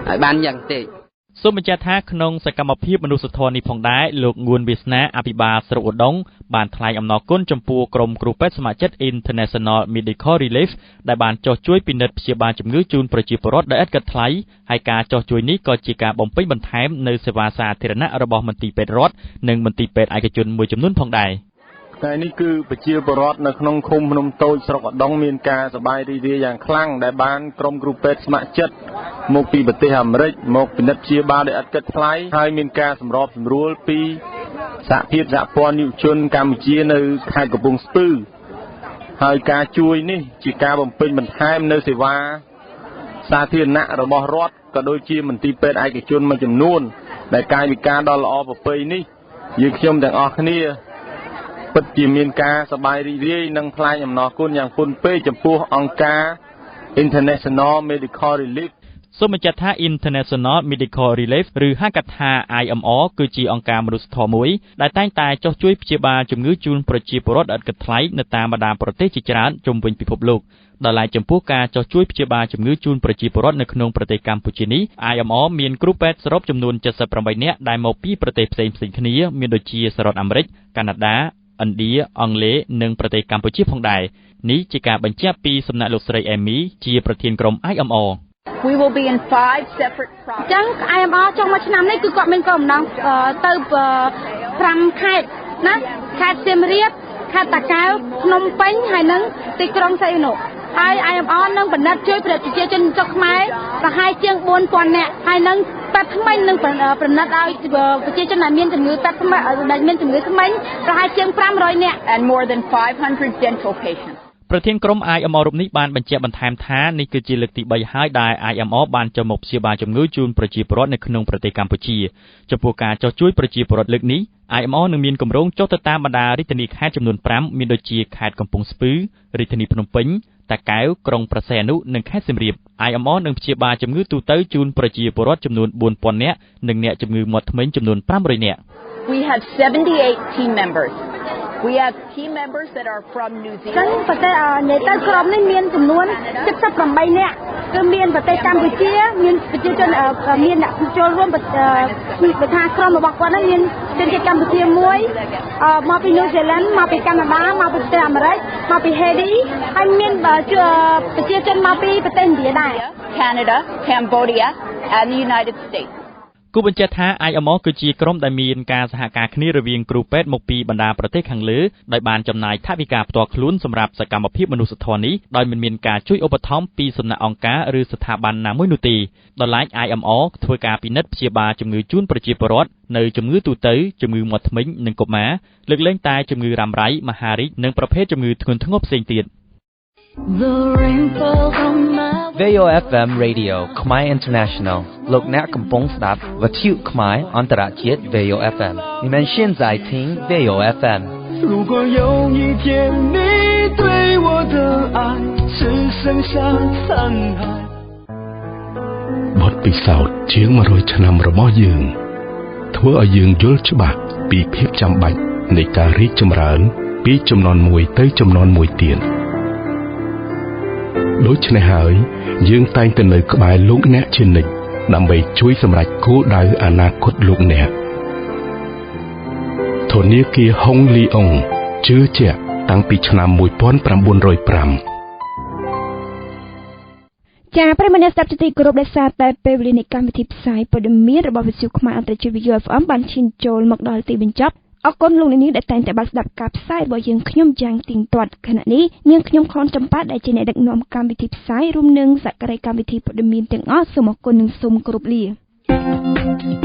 ឲ្យបានយ៉ាងតិចសូមបញ្ជាក់ថាក្នុងសកម្មភាពមនុស្សធម៌នេះផងដែរលោកងួនវាសនាអភិបាលស្រុកឧដុង្គបានថ្លែងអំណរគុណចំពោះក្រុមគ្រូពេទ្យស្ម័គ្រចិត្ត International Medical Relief ដែលបានចុះជួយពិនិត្យព្យាបាលជំងឺជូនប្រជាពលរដ្ឋដោយឥតគិតថ្លៃហើយការចុះជួយនេះក៏ជាការបំពេញបន្ថែមនៅសេវាសាធារណៈរបស់មន្ទីរពេទ្យរដ្ឋនិងមន្ទីរពេទ្យឯកជនមួយចំនួនផងដែរថ្ងៃនេះគឺប្រជាពលរដ្ឋនៅក្នុងឃុំភ្នំតូចស្រុកឧដុង្គមានការសប្បាយរីករាយយ៉ាងខ្លាំងដែលបានក្រុមគ្រូពេទ្យស្ម័គ្រចិត្តមកពីប្រទេសអាមេរិកមកពិនិត្យព្យាបាលដោយឥតគិតថ្លៃហើយមានការសម្របសម្រួលពីសហភាពសហព័ន្ធយុវជនកម្ពុជានៅខេត្តកំពង់ស្ពឺហើយការជួយនេះជាការបំពេញបន្ថែមនៅសេវាសាធារណៈរបស់រដ្ឋក៏ដូចជាមន្ទីរពេទ្យឯកជនមួយចំនួនដែលកាយវិការដ៏ល្អប្រពៃនេះយើងខ្ញុំទាំងអស់គ្នាពិតជាមានការសប្បាយរីករាយនិងថ្លែងអំណរគុណយ៉ាងពន់ពេកចំពោះអង្គការ International Medical Relief សូមបញ្ជាក់ថា International Medical Relief ឬហៅកាត់ថា IMR គឺជាអង្គការមនុស្សធម៌មួយដែលតែងតែចុះជួយព្យាបាលជំងឺជូនប្រជាពលរដ្ឋឥតគិតថ្លៃនៅតាមបណ្ដាប្រទេសជាច្រើនជុំវិញពិភពលោកដល់ឡែកចំពោះការចុះជួយព្យាបាលជំងឺជូនប្រជាពលរដ្ឋនៅក្នុងប្រទេសកម្ពុជានេះ IMR មានគ្រូពេទ្យសរុបចំនួន78នាក់ដែលមកពីប្រទេសផ្សេងៗគ្នាមានដូចជាសហរដ្ឋអាមេរិកកាណាដាឥណ្ឌាអង់គ្លេសនិងប្រទេសកម្ពុជាផងដែរនេះជាការបញ្ជាក់ពីសំណាក់លោកស្រីអេមីជាប្រធានក្រុម IMR We will be in 5 separate projects ចឹង IMR ចុងមួយឆ្នាំនេះគឺគាត់មានគោលបំណងទៅ5ខេត្តណាខេត្តសៀមរាបខេត្តតាកែវភ្នំពេញហើយនិងទីក្រុងសីហនុហើយ IMR នឹងបណ្ឌិតជួយប្រជាជនចុកខ្មែរប្រហែលជាង 4000 នាក់ហើយនឹងពេទ្យថ្មីនឹងប្រណិតឲ្យប្រជាជនដែលមានជំងឺពេទ្យថ្មីដែលមានជំងឺថ្មីប្រហែលជាង500នាក់ and more than 500 dental patientsប្រធានក្រុម IMR រូបនេះបានបញ្ជាក់បន្ថែមថានេះគឺជាលើកទី3ហើយដែល IMR បានចុះមកព្យាបាលជំងឺជូនប្រជាពលរដ្ឋនៅក្នុងប្រទេសកម្ពុជាចំពោះការចុះជួយប្រជាពលរដ្ឋលើកនេះ IMR នឹងមានគម្រោងចុះទៅតាមបណ្ដារាជធានីខេត្តចំនួន5មានដូចជាខេត្តកំពង់ស្ពឺរាជធានីភ្នំពេញតាកែវក្រុងព្រះសីហនុនិងខេត្តសៀមរាប IMR នឹងព្យាបាលជំងឺទូទៅជូនប្រជាពលរដ្ឋចំនួន 4000 នាក់និងអ្នកជំងឺមាត់ធ្មេញចំនួន500នាក់ We have 78 team members We have team members that are from New Zealand. ចឹងប្រទេសនៃទៅក្រុមនេះមានចំនួន78នាក់គឺមានប្រទេសកម្ពុជាមានប្រជាជនមានអ្នកចូលរួមប្រថាក្រុមរបស់គាត់ហ្នឹងមានជនជាតិកម្ពុជាមួយមកពី New Zealand មកពីកាណាដាមកពីប្រទេសអាមេរិកមកពី Haiti ហើយមានប្រជាជនមកពីប្រទេសឥណ្ឌាដែរ Canada, Cambodia and the United States. គូបញ្ជាក់ថា IMO គឺជាក្រុមដែលមានការសហការគ្នារវាងគ្រូពេទ្យមកពីបណ្ដាប្រទេសខាងលើដោយបានចំណាយថវិកាផ្ទាល់ខ្លួនសម្រាប់សកម្មភាពមនុស្សធម៌នេះដោយមិនមានការជួយឧបត្ថម្ភពីសំណាក់អង្គការឬស្ថាប័នណាមួយនោះទេដោយឡែក IMO ធ្វើការពិនិត្យព្យាបាលជំងឺជូនប្រជាពលរដ្ឋនៅជំងឺទូទៅជំងឺមាត់ធ្មេញនិងកុមារលើកលែងតែជំងឺរ៉ាំរ៉ៃមហារីកនិងប្រភេទជំងឺធ្ងន់ធ្ងរផ្សេងទៀត VOFM Radio ខ្មែរ International លោកអ្នកកំពុងស្ដាប់វិទ្យុខ្មែរអន្តរជាតិ VOFM 你们现在听 VOFM 如果有一天你对我的爱只剩下残骸 បទពិសោធន៍ជាង100ឆ្នាំរបស់យើងធ្វើឲ្យយើងយល់ច្បាស់ពីភាពចាំបាច់នៃការរីកចម្រើនពីជំនាន់មួយទៅជំនាន់មួយទៀតដូច្នេះហើយយើងតែងតែនៅក្បែរលោកអ្នកជានិច្ចដើម្បីជួយសម្រេចគោលដៅអនាគតលោកអ្នកធនាគារហុងលីអុងជឿជាក់តាំងពីឆ្នាំ1905ចាប្រិយមិត្តអ្នកស្ដាប់ជាទីគោរពដោយសារតែពេលវេលានៃកម្មវិធីផ្សាយព័ត៌មានរបស់វិទ្យុខ្មែរអន្តរជាតិ VOFM បានឈានចូលមកដល់ទីបញ្ចប់អរគុណលោកអ្នកនាងដែលតែងតែបានស្ដាប់ការផ្សាយរបស់យើងខ្ញុំយ៉ាងទៀងទាត់ខណៈនេះនាងខ្ញុំខនចម្ប៉ាដែលជាអ្នកដឹកនាំកម្មវិធីផ្សាយរួមនឹងសក្តិកម្មវិធីព័ត៌មានទាំងអស់សូមអរគុណនិងសូមគោរពលា